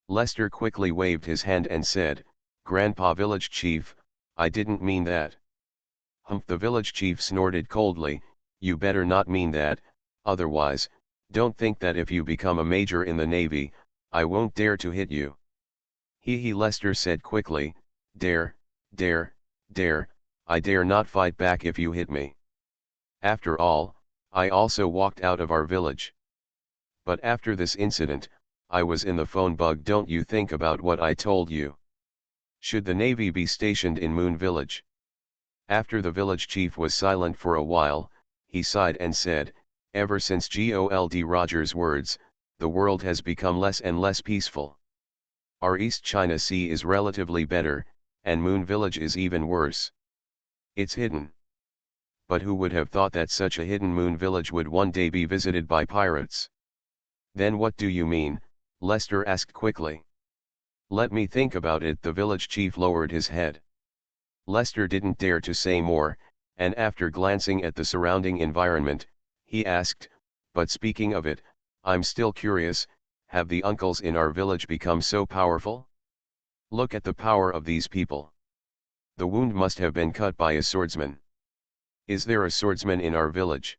Lester quickly waved his hand and said, "Grandpa Village Chief, I didn't mean that." Humph! The village chief snorted coldly, "You better not mean that, otherwise, don't think that if you become a major in the Navy, I won't dare to hit you." He Lester said quickly, dare, I dare not fight back if you hit me. After all, I also walked out of our village. But after this incident, I was in the phone bug. Don't you think about what I told you. Should the Navy be stationed in Moon Village? After the village chief was silent for a while, he sighed and said, "Ever since Gold Rogers' words, the world has become less and less peaceful. Our East China Sea is relatively better, and Moon Village is even worse. It's hidden. But who would have thought that such a hidden Moon Village would one day be visited by pirates?" "Then what do you mean?" Lester asked quickly. "Let me think about it." The village chief lowered his head. Lester didn't dare to say more, and after glancing at the surrounding environment, he asked, "But speaking of it, I'm still curious, have the uncles in our village become so powerful? Look at the power of these people. The wound must have been cut by a swordsman. Is there a swordsman in our village?"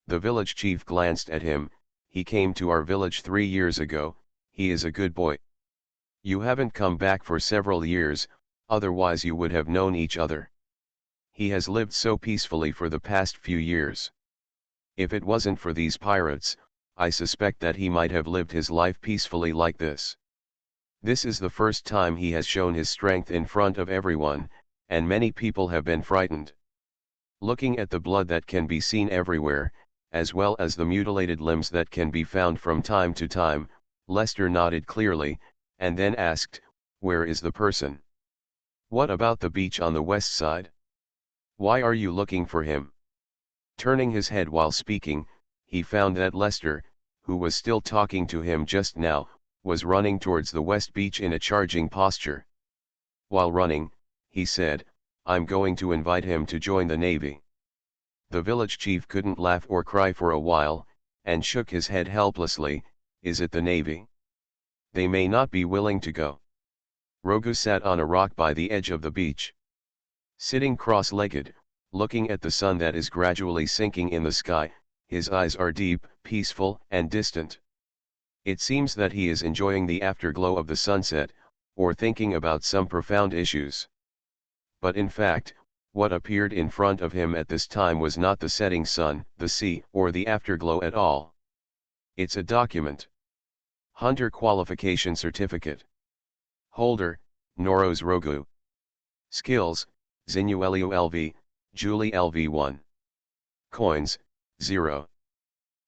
The village chief glanced at him. "He came to our village 3 years ago, he is a good boy. You haven't come back for several years, otherwise you would have known each other. He has lived so peacefully for the past few years. If it wasn't for these pirates, I suspect that he might have lived his life peacefully like this. This is the first time he has shown his strength in front of everyone, and many people have been frightened. Looking at the blood that can be seen everywhere, as well as the mutilated limbs that can be found from time to time, Lester nodded clearly, and then asked, "Where is the person? What about the beach on the west side? Why are you looking for him?" Turning his head while speaking, he found that Lester, who was still talking to him just now, was running towards the west beach in a charging posture. While running, he said, "I'm going to invite him to join the Navy." The village chief couldn't laugh or cry for a while, and shook his head helplessly. "Is it the Navy? They may not be willing to go." Rogu sat on a rock by the edge of the beach. Sitting cross-legged, looking at the sun that is gradually sinking in the sky, his eyes are deep, peaceful, and distant. It seems that he is enjoying the afterglow of the sunset, or thinking about some profound issues. But in fact, what appeared in front of him at this time was not the setting sun, the sea, or the afterglow at all. It's a document. Hunter Qualification Certificate. Holder, Noros Rogu. Skills, Zinuelio LV, Julie LV1. Coins, 0.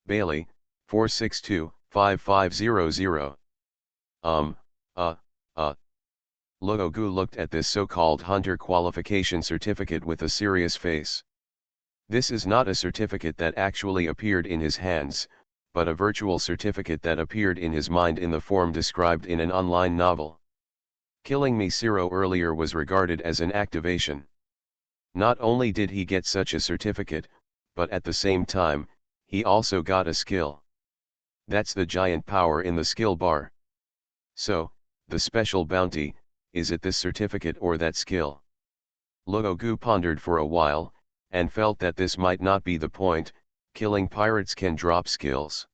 Bailey, 462-5500. Logu looked at this so-called Hunter Qualification Certificate with a serious face. This is not a certificate that actually appeared in his hands, but a virtual certificate that appeared in his mind in the form described in an online novel. Killing Misiro earlier was regarded as an activation. Not only did he get such a certificate, but at the same time, he also got a skill. That's the giant power in the skill bar. So, the special bounty, is it this certificate or that skill? Luogu pondered for a while, and felt that this might not be the point. Killing pirates can drop skills.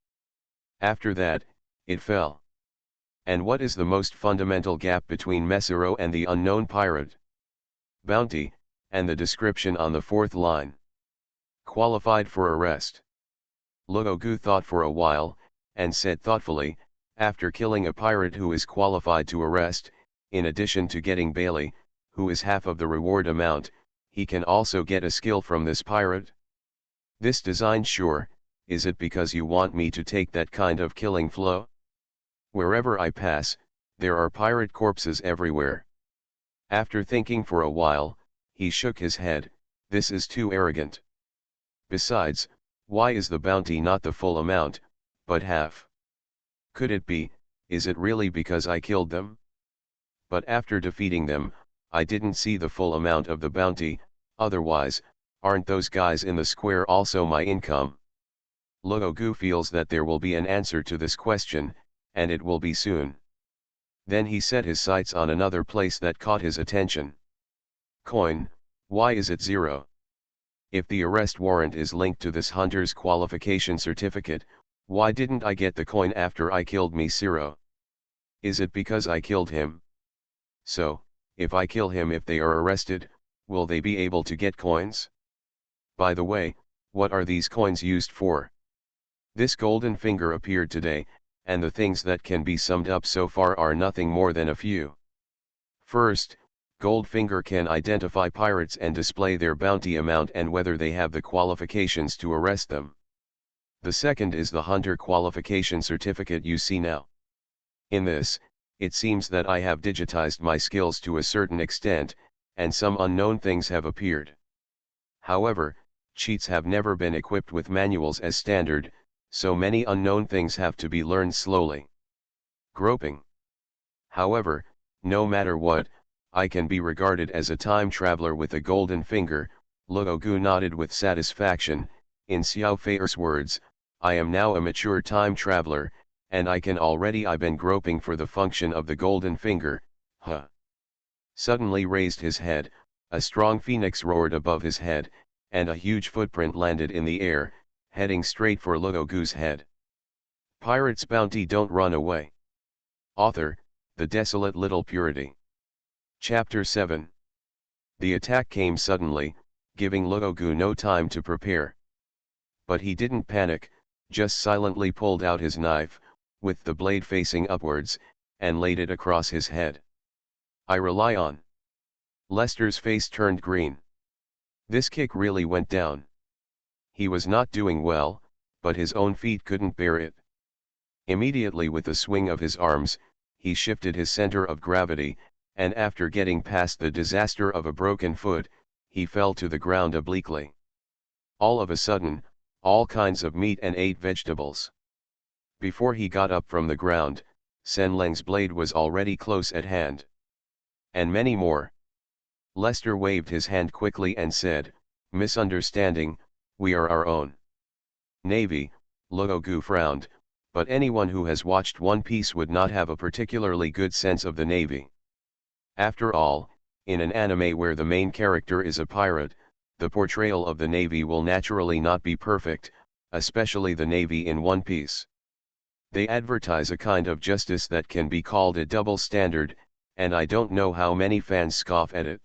After that, it fell. And what is the most fundamental gap between Messero and the unknown pirate? Bounty, and the description on the fourth line. Qualified for arrest. Luogu thought for a while, and said thoughtfully, after killing a pirate who is qualified to arrest, in addition to getting Bailey, who is half of the reward amount, he can also get a skill from this pirate? This design sure, is it because you want me to take that kind of killing flow? Wherever I pass, there are pirate corpses everywhere. After thinking for a while, he shook his head, this is too arrogant. Besides, why is the bounty not the full amount, but half? Could it be, is it really because I killed them? But after defeating them, I didn't see the full amount of the bounty, otherwise, aren't those guys in the square also my income? Luogu feels that there will be an answer to this question, and it will be soon. Then he set his sights on another place that caught his attention. Coin, why is it 0? If the arrest warrant is linked to this hunter's qualification certificate, why didn't I get the coin after I killed Messero? Is it because I killed him? So, if I kill him if they are arrested, will they be able to get coins? By the way, what are these coins used for? This golden finger appeared today, and the things that can be summed up so far are nothing more than a few. First, Goldfinger can identify pirates and display their bounty amount and whether they have the qualifications to arrest them. The second is the hunter qualification certificate you see now. In this, it seems that I have digitized my skills to a certain extent, and some unknown things have appeared. However, cheats have never been equipped with manuals as standard, so many unknown things have to be learned slowly. Groping. However, no matter what, I can be regarded as a time traveler with a golden finger. Luogu nodded with satisfaction. In Xiao Feier's words, I am now a mature time traveler, and I can already I've been groping for the function of the golden finger, huh. Suddenly raised his head, a strong phoenix roared above his head, and a huge footprint landed in the air, heading straight for Luogu's head. Pirate's bounty don't run away. Author, The Desolate Little Purity. Chapter 7. The attack came suddenly, giving Luogu no time to prepare. But he didn't panic, just silently pulled out his knife, with the blade facing upwards, and laid it across his head. I rely on. Lester's face turned green. This kick really went down. He was not doing well, but his own feet couldn't bear it. Immediately with the swing of his arms, he shifted his center of gravity, and after getting past the disaster of a broken foot, he fell to the ground obliquely. All of a sudden, all kinds of meat and 8 vegetables. Before he got up from the ground, Sen Leng's blade was already close at hand. And many more. Lester waved his hand quickly and said, misunderstanding, we are our own Navy. Luogu frowned, but anyone who has watched One Piece would not have a particularly good sense of the Navy. After all, in an anime where the main character is a pirate, the portrayal of the Navy will naturally not be perfect, especially the Navy in One Piece. They advertise a kind of justice that can be called a double standard, and I don't know how many fans scoff at it.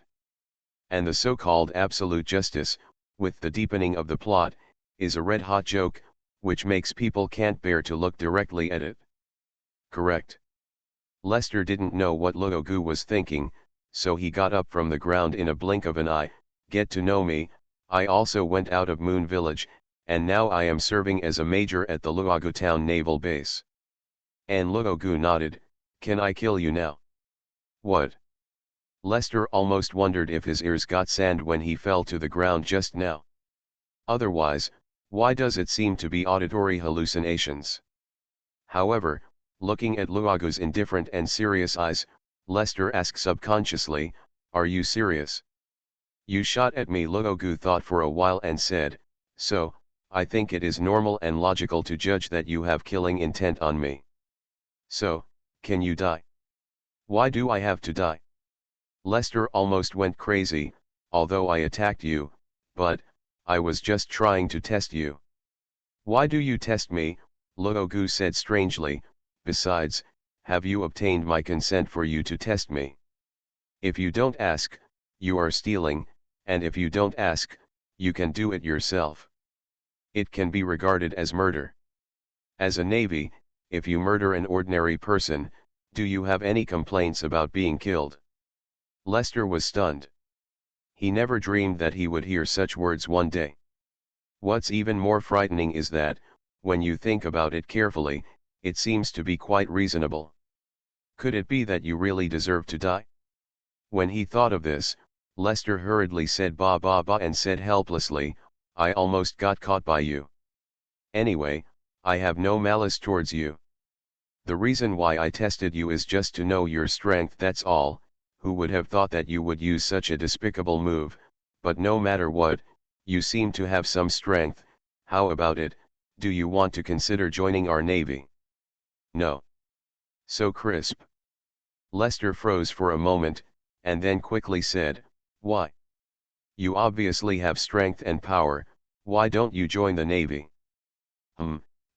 And the so-called absolute justice, with the deepening of the plot, is a red-hot joke, which makes people can't bear to look directly at it. Correct. Lester didn't know what Luogu was thinking, so he got up from the ground in a blink of an eye. Get to know me, I also went out of Moon Village, and now I am serving as a major at the Luogu Town Naval Base. And Luogu nodded, can I kill you now? What? Lester almost wondered if his ears got sand when he fell to the ground just now. Otherwise, why does it seem to be auditory hallucinations? However, looking at Luogu's indifferent and serious eyes, Lester asked subconsciously, are you serious? You shot at me. Luogu thought for a while and said, So, I think it is normal and logical to judge that you have killing intent on me. So, can you die? Why do I have to die? Lester almost went crazy, although I attacked you, but, I was just trying to test you. Why do you test me? Luogu said strangely. Besides, have you obtained my consent for you to test me? If you don't ask, you are stealing, and if you don't ask, you can do it yourself. It can be regarded as murder. As a Navy, if you murder an ordinary person, do you have any complaints about being killed? Lester was stunned. He never dreamed that he would hear such words one day. What's even more frightening is that, when you think about it carefully, it seems to be quite reasonable. Could it be that you really deserve to die? When he thought of this, Lester hurriedly said ba ba ba and said helplessly, I almost got caught by you. Anyway, I have no malice towards you. The reason why I tested you is just to know your strength, that's all. Who would have thought that you would use such a despicable move, but no matter what, you seem to have some strength. How about it, do you want to consider joining our Navy? No. So crisp. Lester froze for a moment, and then quickly said, why? You obviously have strength and power, why don't you join the Navy?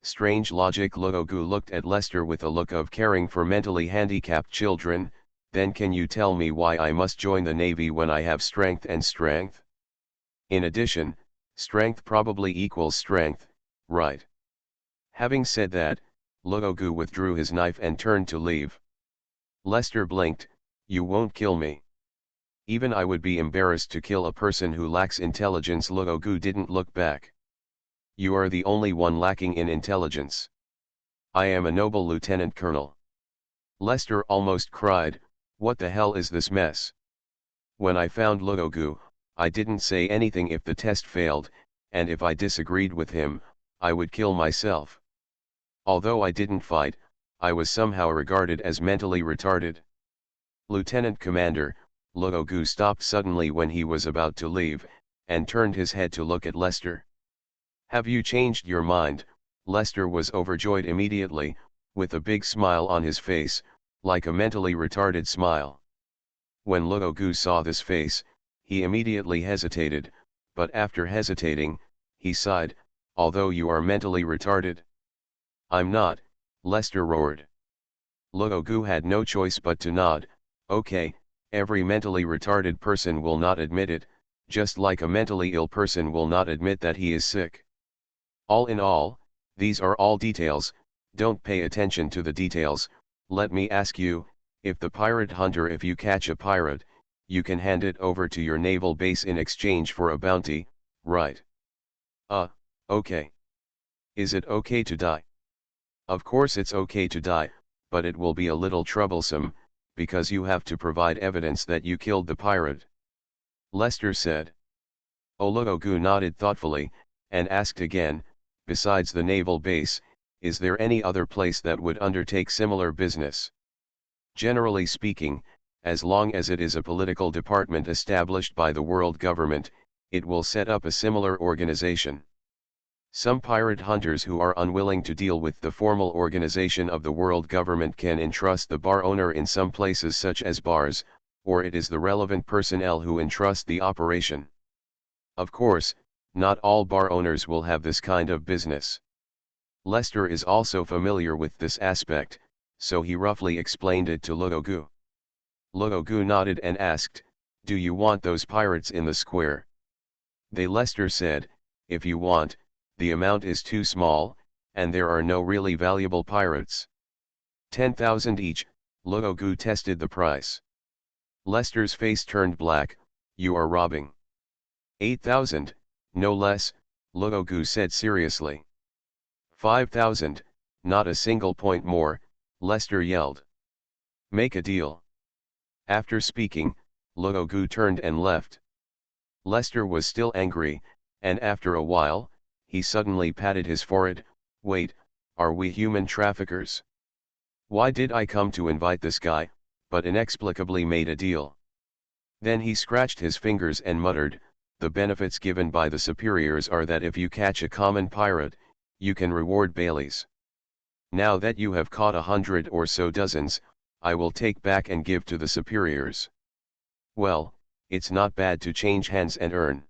Strange logic. Luogu looked at Lester with a look of caring for mentally handicapped children. Then can you tell me why I must join the Navy when I have strength and strength? In addition, strength probably equals strength, right? Having said that, Luogu withdrew his knife and turned to leave. Lester blinked. You won't kill me. Even I would be embarrassed to kill a person who lacks intelligence. Luogu didn't look back. You are the only one lacking in intelligence. I am a noble lieutenant colonel. Lester almost cried. What the hell is this mess? When I found Luogu, I didn't say anything if the test failed, and if I disagreed with him, I would kill myself. Although I didn't fight, I was somehow regarded as mentally retarded. Lieutenant Commander, Luogu stopped suddenly when he was about to leave, and turned his head to look at Lester. Have you changed your mind? Lester was overjoyed immediately, with a big smile on his face, like a mentally retarded smile. When Luogu saw this face, he immediately hesitated, but after hesitating, he sighed, although you are mentally retarded. I'm not, Lester roared. Luogu had no choice but to nod. Okay, every mentally retarded person will not admit it, just like a mentally ill person will not admit that he is sick. All in all, these are all details, don't pay attention to the details. Let me ask you, if the pirate hunter, if you catch a pirate, you can hand it over to your naval base in exchange for a bounty, right? Okay. Is it okay to die? Of course it's okay to die, but it will be a little troublesome, because you have to provide evidence that you killed the pirate. Lester said. Luogu nodded thoughtfully, and asked again, besides the naval base, is there any other place that would undertake similar business? Generally speaking, as long as it is a political department established by the world government, it will set up a similar organization. Some pirate hunters who are unwilling to deal with the formal organization of the world government can entrust the bar owner in some places such as bars, or it is the relevant personnel who entrust the operation. Of course, not all bar owners will have this kind of business. Lester is also familiar with this aspect, so he roughly explained it to Luogu. Luogu nodded and asked, do you want those pirates in the square? Lester said, if you want, the amount is too small, and there are no really valuable pirates. 10,000 each. Luogu tested the price. Lester's face turned black. You are robbing. 8,000, no less, Luogu said seriously. 5,000, not a single point more, Lester yelled. Make a deal. After speaking, Luogu turned and left. Lester was still angry, and after a while, he suddenly patted his forehead. Wait, are we human traffickers? Why did I come to invite this guy, but inexplicably made a deal? Then he scratched his fingers and muttered, the benefits given by the superiors are that if you catch a common pirate, you can reward Baileys. Now that you have caught 100 or so dozens, I will take back and give to the superiors. Well, it's not bad to change hands and earn.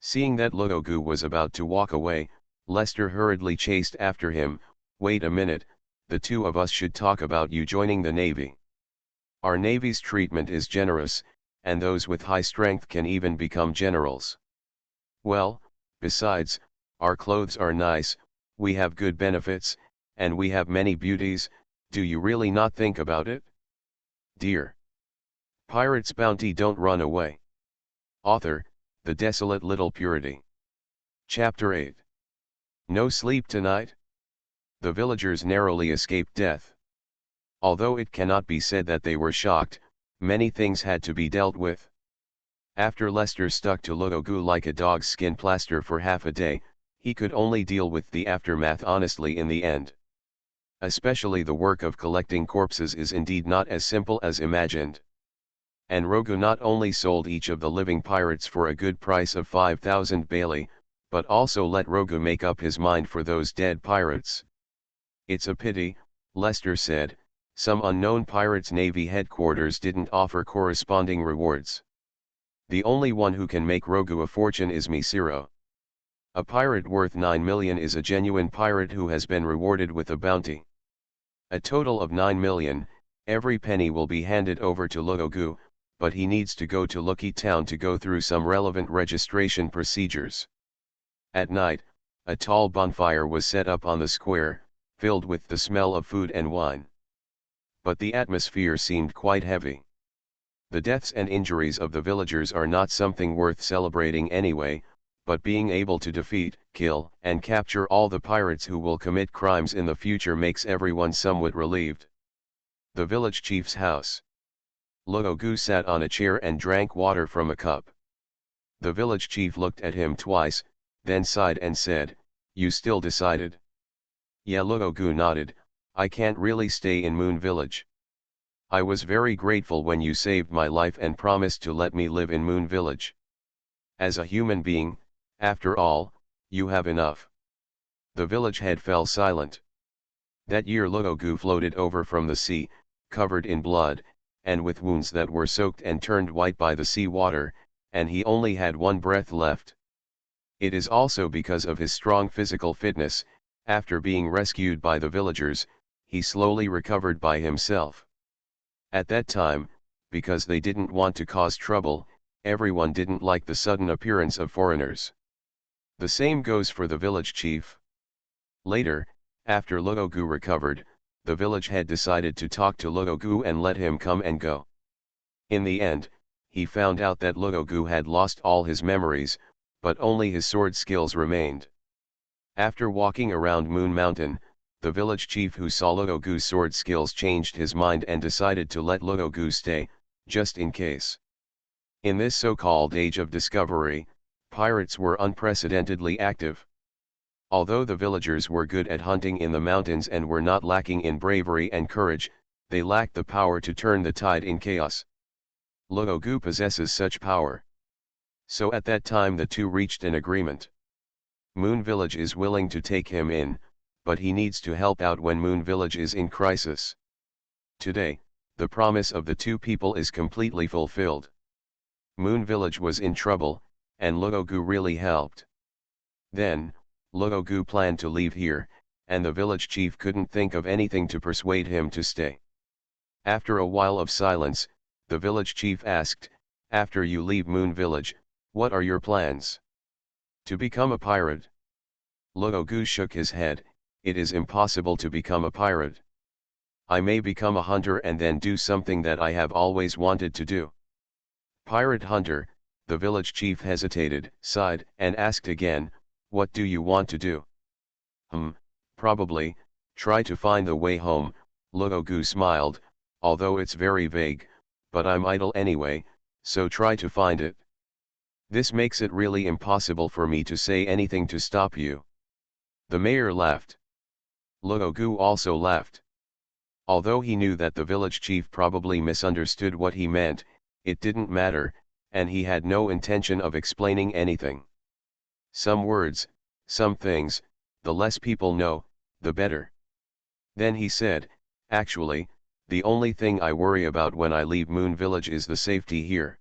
Seeing that Luogu was about to walk away, Lester hurriedly chased after him. Wait a minute, the two of us should talk about you joining the Navy. Our Navy's treatment is generous, and those with high strength can even become generals. Well, besides, our clothes are nice, we have good benefits, and we have many beauties. Do you really not think about it? Dear Pirate's Bounty, don't run away. Author, The Desolate Little Purity. Chapter 8. No sleep tonight? The villagers narrowly escaped death. Although it cannot be said that they were shocked, many things had to be dealt with. After Lester stuck to Luogu like a dog's skin plaster for half a day, he could only deal with the aftermath honestly in the end. Especially the work of collecting corpses is indeed not as simple as imagined. And Rogu not only sold each of the living pirates for a good price of 5,000 Bailey, but also let Rogu make up his mind for those dead pirates. It's a pity, Lester said, some unknown pirates' navy headquarters didn't offer corresponding rewards. The only one who can make Rogu a fortune is Misiro. A pirate worth 9 million is a genuine pirate who has been rewarded with a bounty. A total of 9 million, every penny will be handed over to Luogu, but he needs to go to Lucky Town to go through some relevant registration procedures. At night, a tall bonfire was set up on the square, filled with the smell of food and wine. But the atmosphere seemed quite heavy. The deaths and injuries of the villagers are not something worth celebrating anyway, but being able to defeat, kill, and capture all the pirates who will commit crimes in the future makes everyone somewhat relieved. The village chief's house. Luogu sat on a chair and drank water from a cup. The village chief looked at him twice, then sighed and said, "You still decided?" Yeah, Luogu nodded, "I can't really stay in Moon Village. I was very grateful when you saved my life and promised to let me live in Moon Village. As a human being, after all, you have enough." The village head fell silent. That year Luogu floated over from the sea, covered in blood, and with wounds that were soaked and turned white by the sea water, and he only had one breath left. It is also because of his strong physical fitness, after being rescued by the villagers, he slowly recovered by himself. At that time, because they didn't want to cause trouble, everyone didn't like the sudden appearance of foreigners. The same goes for the village chief. Later, after Luogu recovered, the village head decided to talk to Luogu and let him come and go. In the end, he found out that Luogu had lost all his memories, but only his sword skills remained. After walking around Moon Mountain, the village chief who saw Luogu's sword skills changed his mind and decided to let Luogu stay, just in case. In this so-called age of discovery, pirates were unprecedentedly active. Although the villagers were good at hunting in the mountains and were not lacking in bravery and courage, they lacked the power to turn the tide in chaos. Luogu possesses such power. So at that time the two reached an agreement. Moon Village is willing to take him in, but he needs to help out when Moon Village is in crisis. Today, the promise of the two people is completely fulfilled. Moon Village was in trouble, and Luogu really helped. Then, Luogu planned to leave here, and the village chief couldn't think of anything to persuade him to stay. After a while of silence, the village chief asked, "After you leave Moon Village, what are your plans?" "To become a pirate." Luogu shook his head, "It is impossible to become a pirate. I may become a hunter and then do something that I have always wanted to do." "Pirate hunter," the village chief hesitated, sighed, and asked again, "What do you want to do?" Probably, try to find the way home," Luogu smiled, "although it's very vague, but I'm idle anyway, so try to find it. This makes it really impossible for me to say anything to stop you." The mayor laughed. Luogu also laughed. Although he knew that the village chief probably misunderstood what he meant, it didn't matter, and he had no intention of explaining anything. Some words, some things, the less people know, the better. Then he said, actually, the only thing I worry about when I leave Moon Village is the safety here.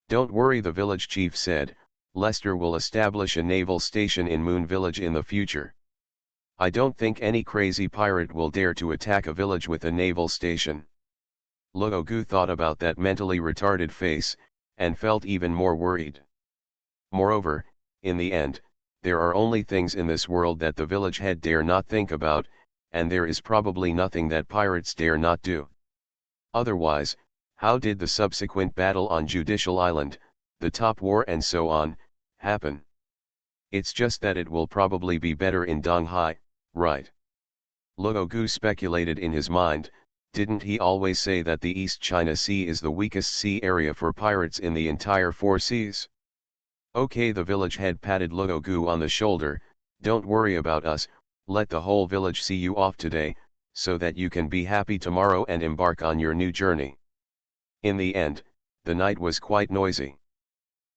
Don't worry, the village chief said, Lester will establish a naval station in Moon Village in the future. I don't think any crazy pirate will dare to attack a village with a naval station. Luogu thought about that mentally retarded face, and felt even more worried. Moreover, in the end, there are only things in this world that the village head dare not think about, and there is probably nothing that pirates dare not do. Otherwise, how did the subsequent battle on Judicial Island, the top war and so on, happen? It's just that it will probably be better in Donghai, right? Luogu speculated in his mind, didn't he always say that the East China Sea is the weakest sea area for pirates in the entire four seas? Okay, the village head patted Luogu on the shoulder, don't worry about us, let the whole village see you off today, so that you can be happy tomorrow and embark on your new journey. In the end, the night was quite noisy.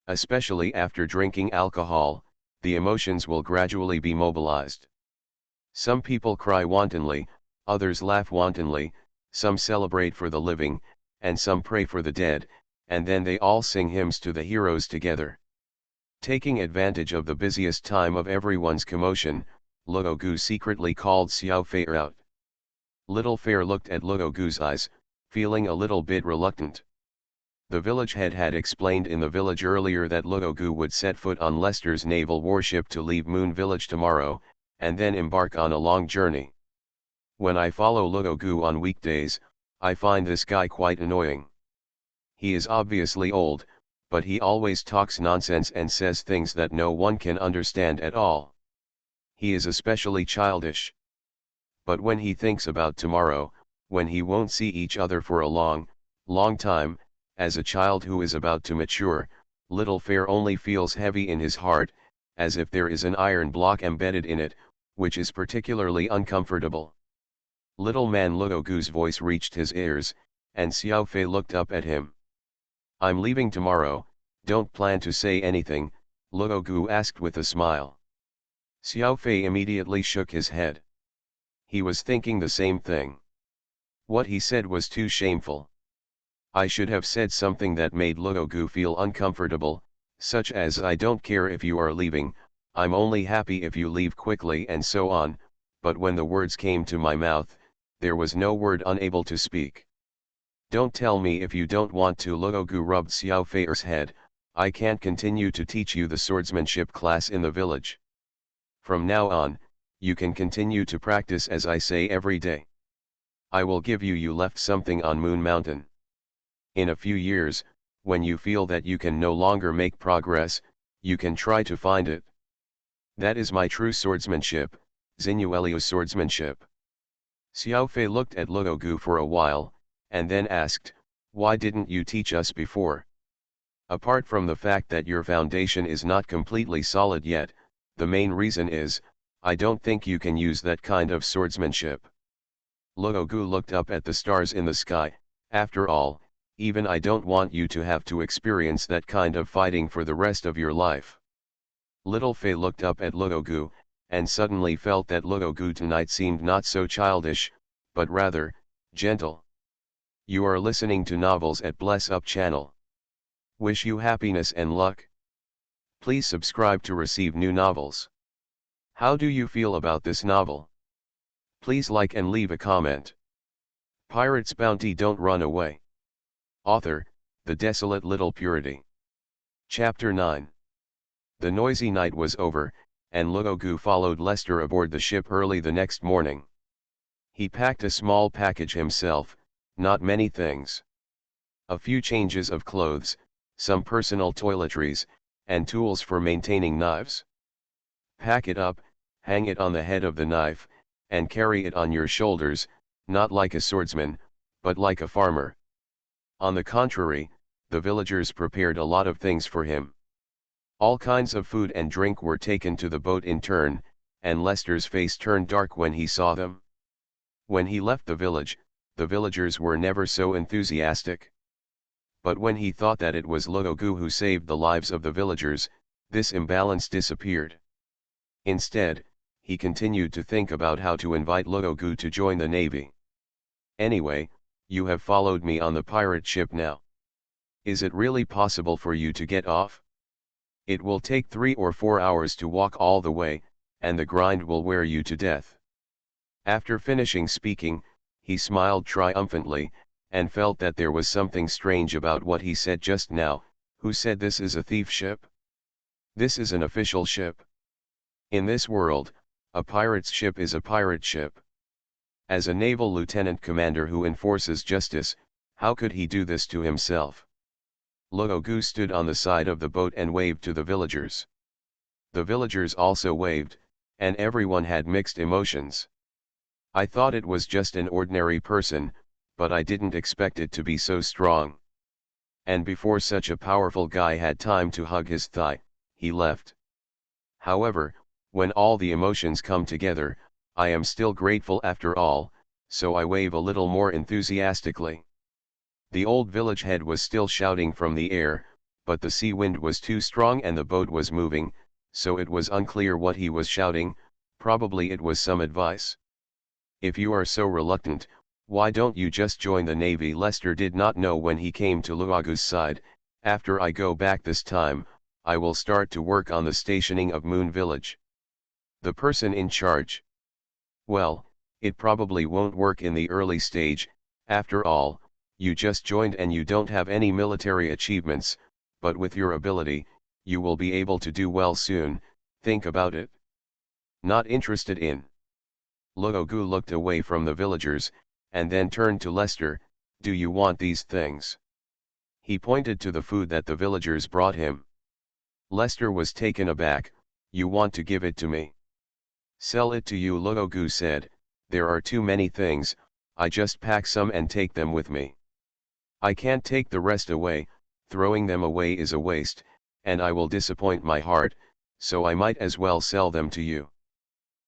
Especially after drinking alcohol, the emotions will gradually be mobilized. Some people cry wantonly, others laugh wantonly, some celebrate for the living, and some pray for the dead, and then they all sing hymns to the heroes together. Taking advantage of the busiest time of everyone's commotion, Luogu secretly called Xiao Fei out. Little Fair looked at Luogu's eyes, feeling a little bit reluctant. The village head had explained in the village earlier that Luogu would set foot on Lester's naval warship to leave Moon Village tomorrow, and then embark on a long journey. When I follow Luogu on weekdays, I find this guy quite annoying. He is obviously old, but he always talks nonsense and says things that no one can understand at all. He is especially childish. But when he thinks about tomorrow, when he won't see each other for a long, long time, as a child who is about to mature, Little Fair only feels heavy in his heart, as if there is an iron block embedded in it, which is particularly uncomfortable. Little man Luogu's voice reached his ears, and Xiao Fei looked up at him. I'm leaving tomorrow, don't plan to say anything, Luogu asked with a smile. Xiao Fei immediately shook his head. He was thinking the same thing. What he said was too shameful. I should have said something that made Luogu feel uncomfortable, such as I don't care if you are leaving, I'm only happy if you leave quickly and so on, but when the words came to my mouth, there was no word unable to speak. Don't tell me if you don't want to, Luogu rubbed Xiao Fei's head, I can't continue to teach you the swordsmanship class in the village. From now on, you can continue to practice as I say every day. I will give you left something on Moon Mountain. In a few years, when you feel that you can no longer make progress, you can try to find it. That is my true swordsmanship, Xinyuelio's swordsmanship. Xiao Fei looked at Luogu for a while, and then asked, why didn't you teach us before? Apart from the fact that your foundation is not completely solid yet, the main reason is, I don't think you can use that kind of swordsmanship. Luogu looked up at the stars in the sky, after all, even I don't want you to have to experience that kind of fighting for the rest of your life. Little Fei looked up at Luogu, and suddenly felt that Luogu tonight seemed not so childish, but rather, gentle. You are listening to Novels at Bless Up channel. Wish you happiness and luck. Please subscribe to receive new novels. How do you feel about this novel? Please like and leave a comment. Pirate's Bounty, Don't Run Away. Author, The Desolate Little Purity. Chapter 9. The noisy night was over, and Luogu followed Lester aboard the ship early the next morning. He packed a small package himself, not many things. A few changes of clothes, some personal toiletries, and tools for maintaining knives. Pack it up, hang it on the head of the knife, and carry it on your shoulders, not like a swordsman, but like a farmer. On the contrary, the villagers prepared a lot of things for him. All kinds of food and drink were taken to the boat in turn, and Lester's face turned dark when he saw them. When he left the village, the villagers were never so enthusiastic. But when he thought that it was Luogu who saved the lives of the villagers, this imbalance disappeared. Instead, he continued to think about how to invite Luogu to join the navy. Anyway, you have followed me on the pirate ship now. Is it really possible for you to get off? It will take 3 or 4 hours to walk all the way, and the grind will wear you to death. After finishing speaking, he smiled triumphantly, and felt that there was something strange about what he said just now. Who said this is a thief ship? This is an official ship. In this world, a pirate's ship is a pirate ship. As a naval lieutenant commander who enforces justice, how could he do this to himself? Luogu stood on the side of the boat and waved to the villagers. The villagers also waved, and everyone had mixed emotions. I thought it was just an ordinary person, but I didn't expect it to be so strong. And before such a powerful guy had time to hug his thigh, he left. However, when all the emotions come together, I am still grateful after all, so I wave a little more enthusiastically. The old village head was still shouting from the air, but the sea wind was too strong and the boat was moving, so it was unclear what he was shouting. Probably it was some advice. If you are so reluctant, why don't you just join the navy? Lester did not know when he came to Luogu's side. After I go back this time, I will start to work on the stationing of Moon Village. The person in charge. Well, it probably won't work in the early stage. After all, you just joined and you don't have any military achievements, but with your ability, you will be able to do well soon. Think about it. Not interested in. Luogu looked away from the villagers, and then turned to Lester. Do you want these things? He pointed to the food that the villagers brought him. Lester was taken aback. You want to give it to me? Sell it to you, Luogu said. There are too many things, I just pack some and take them with me. I can't take the rest away, throwing them away is a waste, and I will disappoint my heart, so I might as well sell them to you.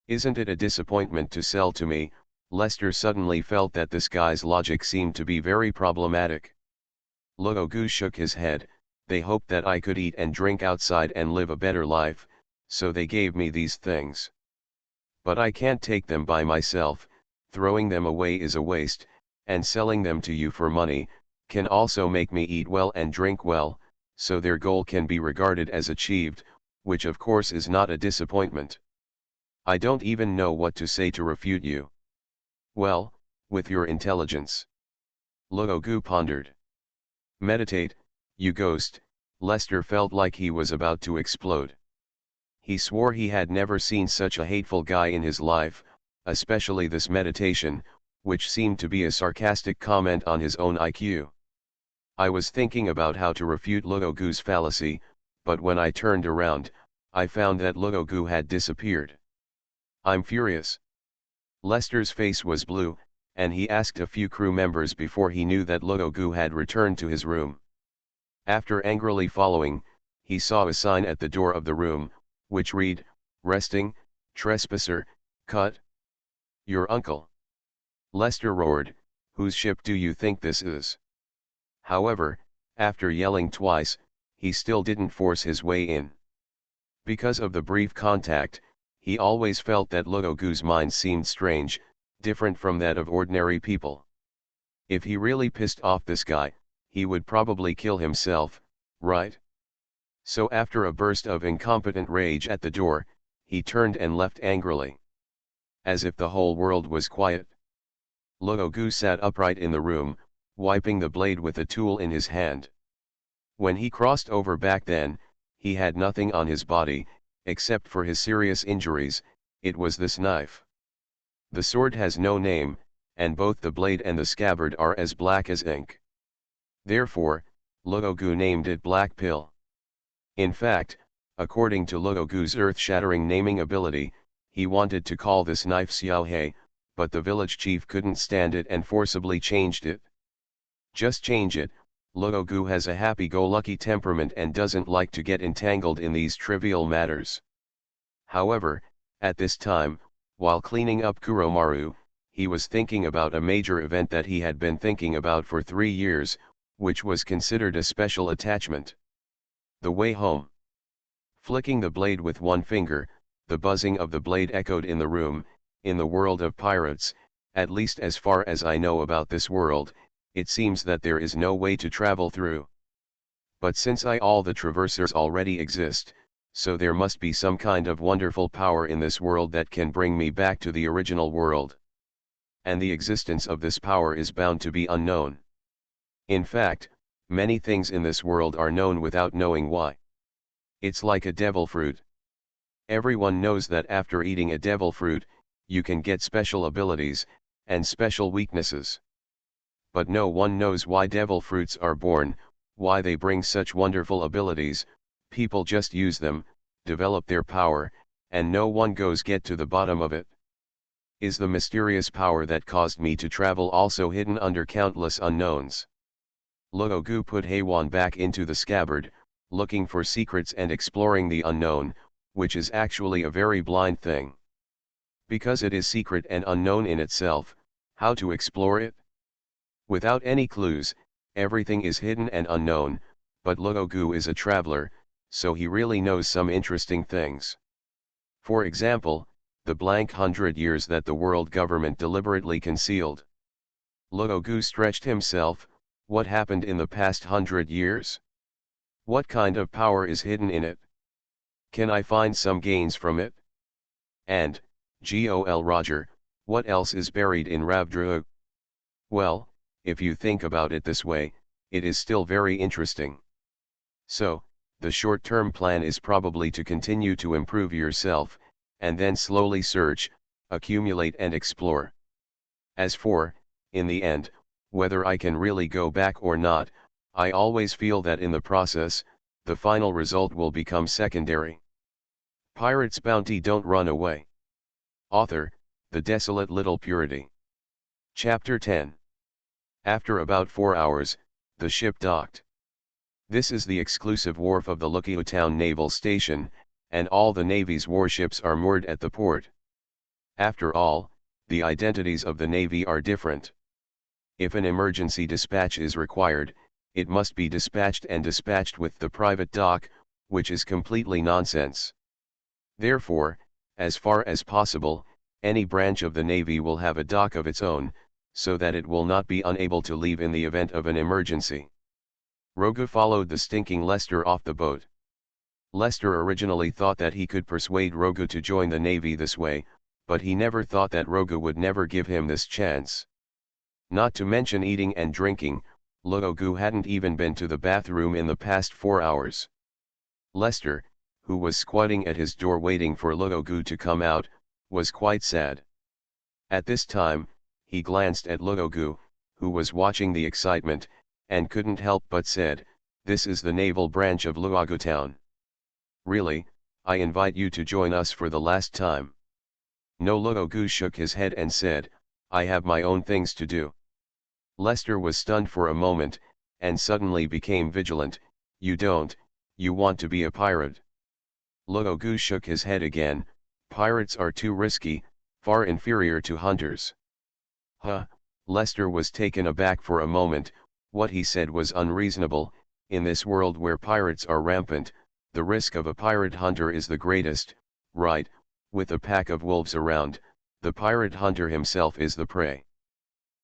Isn't it a disappointment to sell to me? Lester suddenly felt that this guy's logic seemed to be very problematic. Luogu shook his head. They hoped that I could eat and drink outside and live a better life, so they gave me these things. But I can't take them by myself. Throwing them away is a waste, and selling them to you for money can also make me eat well and drink well, so their goal can be regarded as achieved, which of course is not a disappointment. I don't even know what to say to refute you. Well, with your intelligence. Luogu pondered. Meditate, you ghost. Lester felt like he was about to explode. He swore he had never seen such a hateful guy in his life, especially this meditation, which seemed to be a sarcastic comment on his own IQ. I was thinking about how to refute Luogu's fallacy, but when I turned around, I found that Luogu had disappeared. I'm furious. Lester's face was blue, and he asked a few crew members before he knew that Luogu had returned to his room. After angrily following, he saw a sign at the door of the room, which read, Resting, Trespasser, Cut. Your uncle. Lester roared, Whose ship do you think this is? However, after yelling twice, he still didn't force his way in. Because of the brief contact, he always felt that Luogu's mind seemed strange, different from that of ordinary people. If he really pissed off this guy, he would probably kill himself, right? So after a burst of incompetent rage at the door, he turned and left angrily. As if the whole world was quiet. Luogu sat upright in the room, wiping the blade with a tool in his hand. When he crossed over back then, he had nothing on his body, except for his serious injuries. It was this knife. The sword has no name, and both the blade and the scabbard are as black as ink. Therefore, Luogu named it Black Pill. In fact, according to Luogu's earth-shattering naming ability, he wanted to call this knife Xiaohei, but the village chief couldn't stand it and forcibly changed it. Just change it. Luogu has a happy-go-lucky temperament and doesn't like to get entangled in these trivial matters. However, at this time, while cleaning up Kuromaru, he was thinking about a major event that he had been thinking about for 3 years, which was considered a special attachment. The way home. Flicking the blade with one finger, the buzzing of the blade echoed in the room. In the world of pirates, at least as far as I know about this world, it seems that there is no way to travel through. But since all the traversers already exist, so there must be some kind of wonderful power in this world that can bring me back to the original world. And the existence of this power is bound to be unknown. In fact, many things in this world are known without knowing why. It's like a devil fruit. Everyone knows that after eating a devil fruit, you can get special abilities, and special weaknesses. But no one knows why devil fruits are born, why they bring such wonderful abilities. People just use them, develop their power, and no one goes get to the bottom of it. Is the mysterious power that caused me to travel also hidden under countless unknowns? Luogu put Heiwan back into the scabbard, looking for secrets and exploring the unknown, which is actually a very blind thing. Because it is secret and unknown in itself, how to explore it? Without any clues, everything is hidden and unknown, but Luogu is a traveler, so he really knows some interesting things. For example, the blank 100 years that the world government deliberately concealed. Luogu stretched himself. What happened in the past 100 years? What kind of power is hidden in it? Can I find some gains from it? And, Gol Roger, what else is buried in Ravdrug? Well, if you think about it this way, it is still very interesting. So, the short-term plan is probably to continue to improve yourself, and then slowly search, accumulate and explore. As for, in the end, whether I can really go back or not, I always feel that in the process, the final result will become secondary. Pirate's Bounty Don't Run Away. Author, The Desolate Little Purity. Chapter 10. After about 4 hours, the ship docked. This is the exclusive wharf of the Lukiu Town Naval Station, and all the Navy's warships are moored at the port. After all, the identities of the Navy are different. If an emergency dispatch is required, it must be dispatched with the private dock, which is completely nonsense. Therefore, as far as possible, any branch of the Navy will have a dock of its own, so that it will not be unable to leave in the event of an emergency. Rogu followed the stinking Lester off the boat. Lester originally thought that he could persuade Rogu to join the Navy this way, but he never thought that Rogu would never give him this chance. Not to mention eating and drinking, Luogu hadn't even been to the bathroom in the past 4 hours. Lester, who was squatting at his door waiting for Luogu to come out, was quite sad. At this time, he glanced at Luogu, who was watching the excitement, and couldn't help but said, "This is the naval branch of Luogu Town. Really, I invite you to join us for the last time." No, Luogu shook his head and said, "I have my own things to do." Lester was stunned for a moment, and suddenly became vigilant. You want to be a pirate." Luogu shook his head again. "Pirates are too risky, far inferior to hunters." Huh, Lester was taken aback for a moment. What he said was unreasonable. In this world where pirates are rampant, the risk of a pirate hunter is the greatest, right? With a pack of wolves around, the pirate hunter himself is the prey.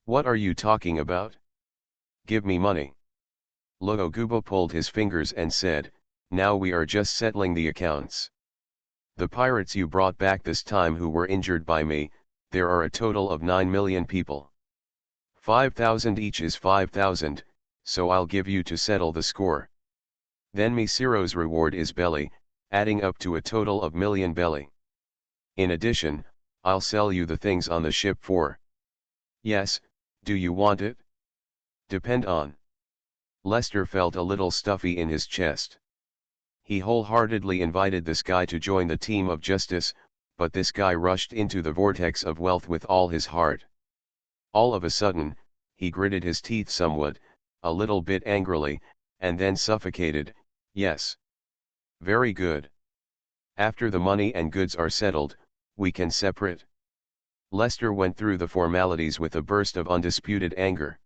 "What are you talking about? Give me money." Luogu pulled his fingers and said, "Now we are just settling the accounts. The pirates you brought back this time who were injured by me, there are a total of 9 million people. 5,000 each is 5,000, so I'll give you to settle the score. Then Misiro's reward is belly, adding up to a total of million belly. In addition, I'll sell you the things on the ship for." "Yes, do you want it?" "Depend on." Lester felt a little stuffy in his chest. He wholeheartedly invited this guy to join the team of justice, but this guy rushed into the vortex of wealth with all his heart. All of a sudden, he gritted his teeth somewhat, a little bit angrily, and then suffocated. "Yes. Very good. After the money and goods are settled, we can separate." Lester went through the formalities with a burst of undisputed anger.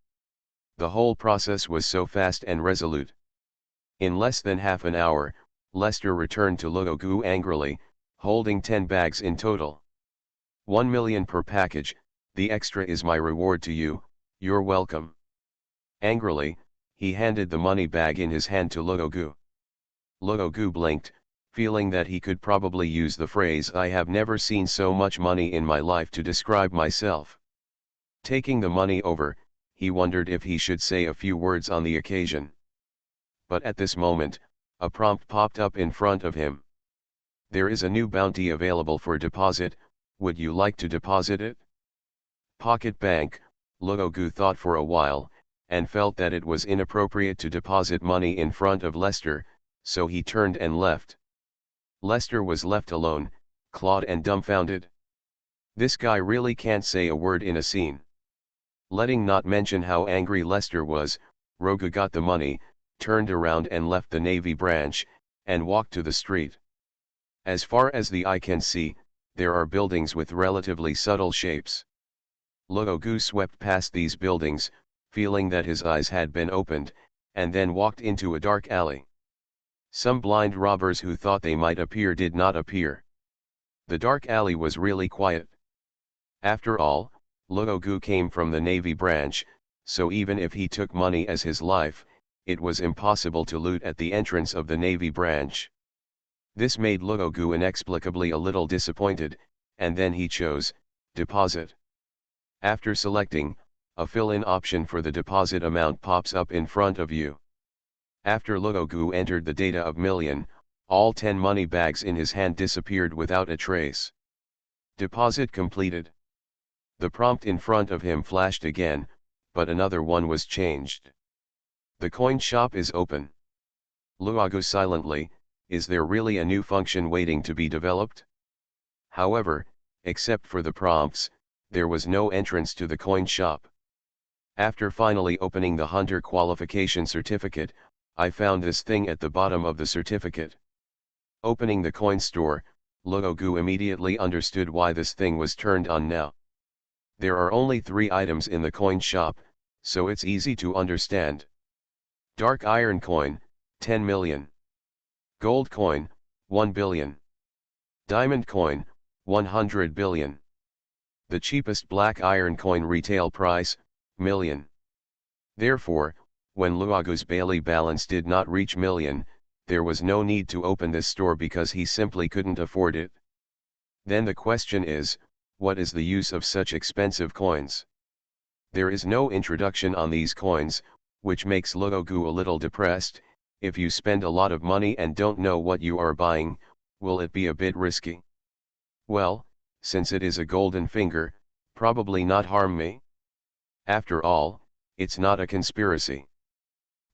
The whole process was so fast and resolute. In less than half an hour, Lester returned to Luogu angrily, holding 10 bags in total. 1 million per package, the extra is my reward to you, you're welcome. Angrily, he handed the money bag in his hand to Luogu. Luogu blinked, feeling that he could probably use the phrase "I have never seen so much money in my life" to describe myself. Taking the money over, he wondered if he should say a few words on the occasion. But at this moment, a prompt popped up in front of him. There is a new bounty available for deposit, would you like to deposit it? Pocket bank, Luogu thought for a while, and felt that it was inappropriate to deposit money in front of Lester, so he turned and left. Lester was left alone, clawed and dumbfounded. This guy really can't say a word in a scene. Letting not mention how angry Lester was, Rogu got the money, turned around and left the Navy branch, and walked to the street. As far as the eye can see, there are buildings with relatively subtle shapes. Luogu swept past these buildings, feeling that his eyes had been opened, and then walked into a dark alley. Some blind robbers who thought they might appear did not appear. The dark alley was really quiet. After all, Luogu came from the Navy branch, so even if he took money as his life, it was impossible to loot at the entrance of the Navy branch. This made Luogu inexplicably a little disappointed, and then he chose deposit. After selecting, a fill-in option for the deposit amount pops up in front of you. After Luogu entered the data of million, all 10 money bags in his hand disappeared without a trace. Deposit completed. The prompt in front of him flashed again, but another one was changed. The coin shop is open. Luogu silently, is there really a new function waiting to be developed? However, except for the prompts, there was no entrance to the coin shop. After finally opening the Hunter qualification certificate, I found this thing at the bottom of the certificate. Opening the coin store, Luogu immediately understood why this thing was turned on now. There are only 3 items in the coin shop, so it's easy to understand. Dark iron coin, 10 million. Gold coin, 1 billion. Diamond coin, 100 billion. The cheapest black iron coin retail price, million. Therefore, when Luogu's Bailey balance did not reach million, there was no need to open this store because he simply couldn't afford it. Then the question is, what is the use of such expensive coins? There is no introduction on these coins, which makes Luogu a little depressed. If you spend a lot of money and don't know what you are buying, will it be a bit risky? Well, since it is a golden finger, probably not harm me. After all, it's not a conspiracy.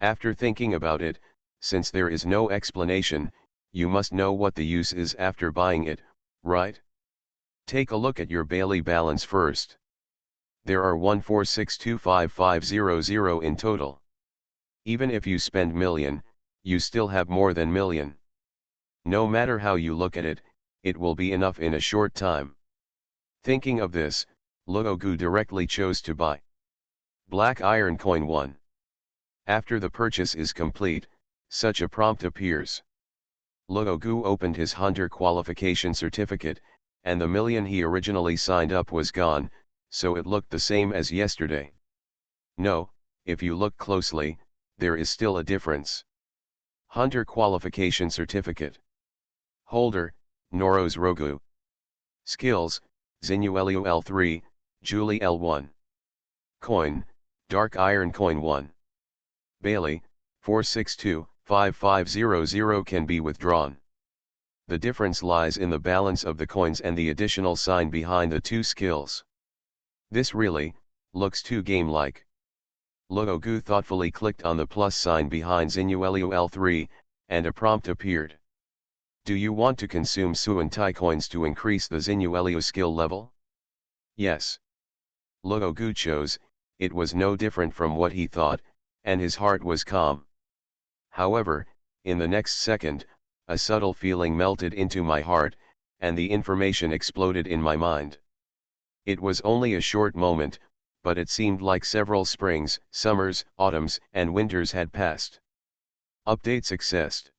After thinking about it, since there is no explanation, you must know what the use is after buying it, right? Take a look at your Bailey balance first. There are 14625,500 in total. Even if you spend million, you still have more than million. No matter how you look at it, it will be enough in a short time. Thinking of this, Luogu directly chose to buy black iron coin 1. After the purchase is complete, such a prompt appears. Luogu opened his Hunter qualification certificate, and the million he originally signed up was gone, so it looked the same as yesterday. No, if you look closely, there is still a difference. Hunter qualification certificate. Holder, Noros Rogu. Skills, Zinuelio L3, Julie L1. Coin, Dark Iron Coin 1. Bailey, 462-5500 can be withdrawn. The difference lies in the balance of the coins and the additional sign behind the 2 skills. This really looks too game-like. Luogu thoughtfully clicked on the plus sign behind Zinuelio L3, and a prompt appeared. Do you want to consume Suantai coins to increase the Zinuelio skill level? Yes. Luogu chose. It was no different from what he thought, and his heart was calm. However, in the next second, a subtle feeling melted into my heart, and the information exploded in my mind. It was only a short moment, but it seemed like several springs, summers, autumns, and winters had passed. Update successed.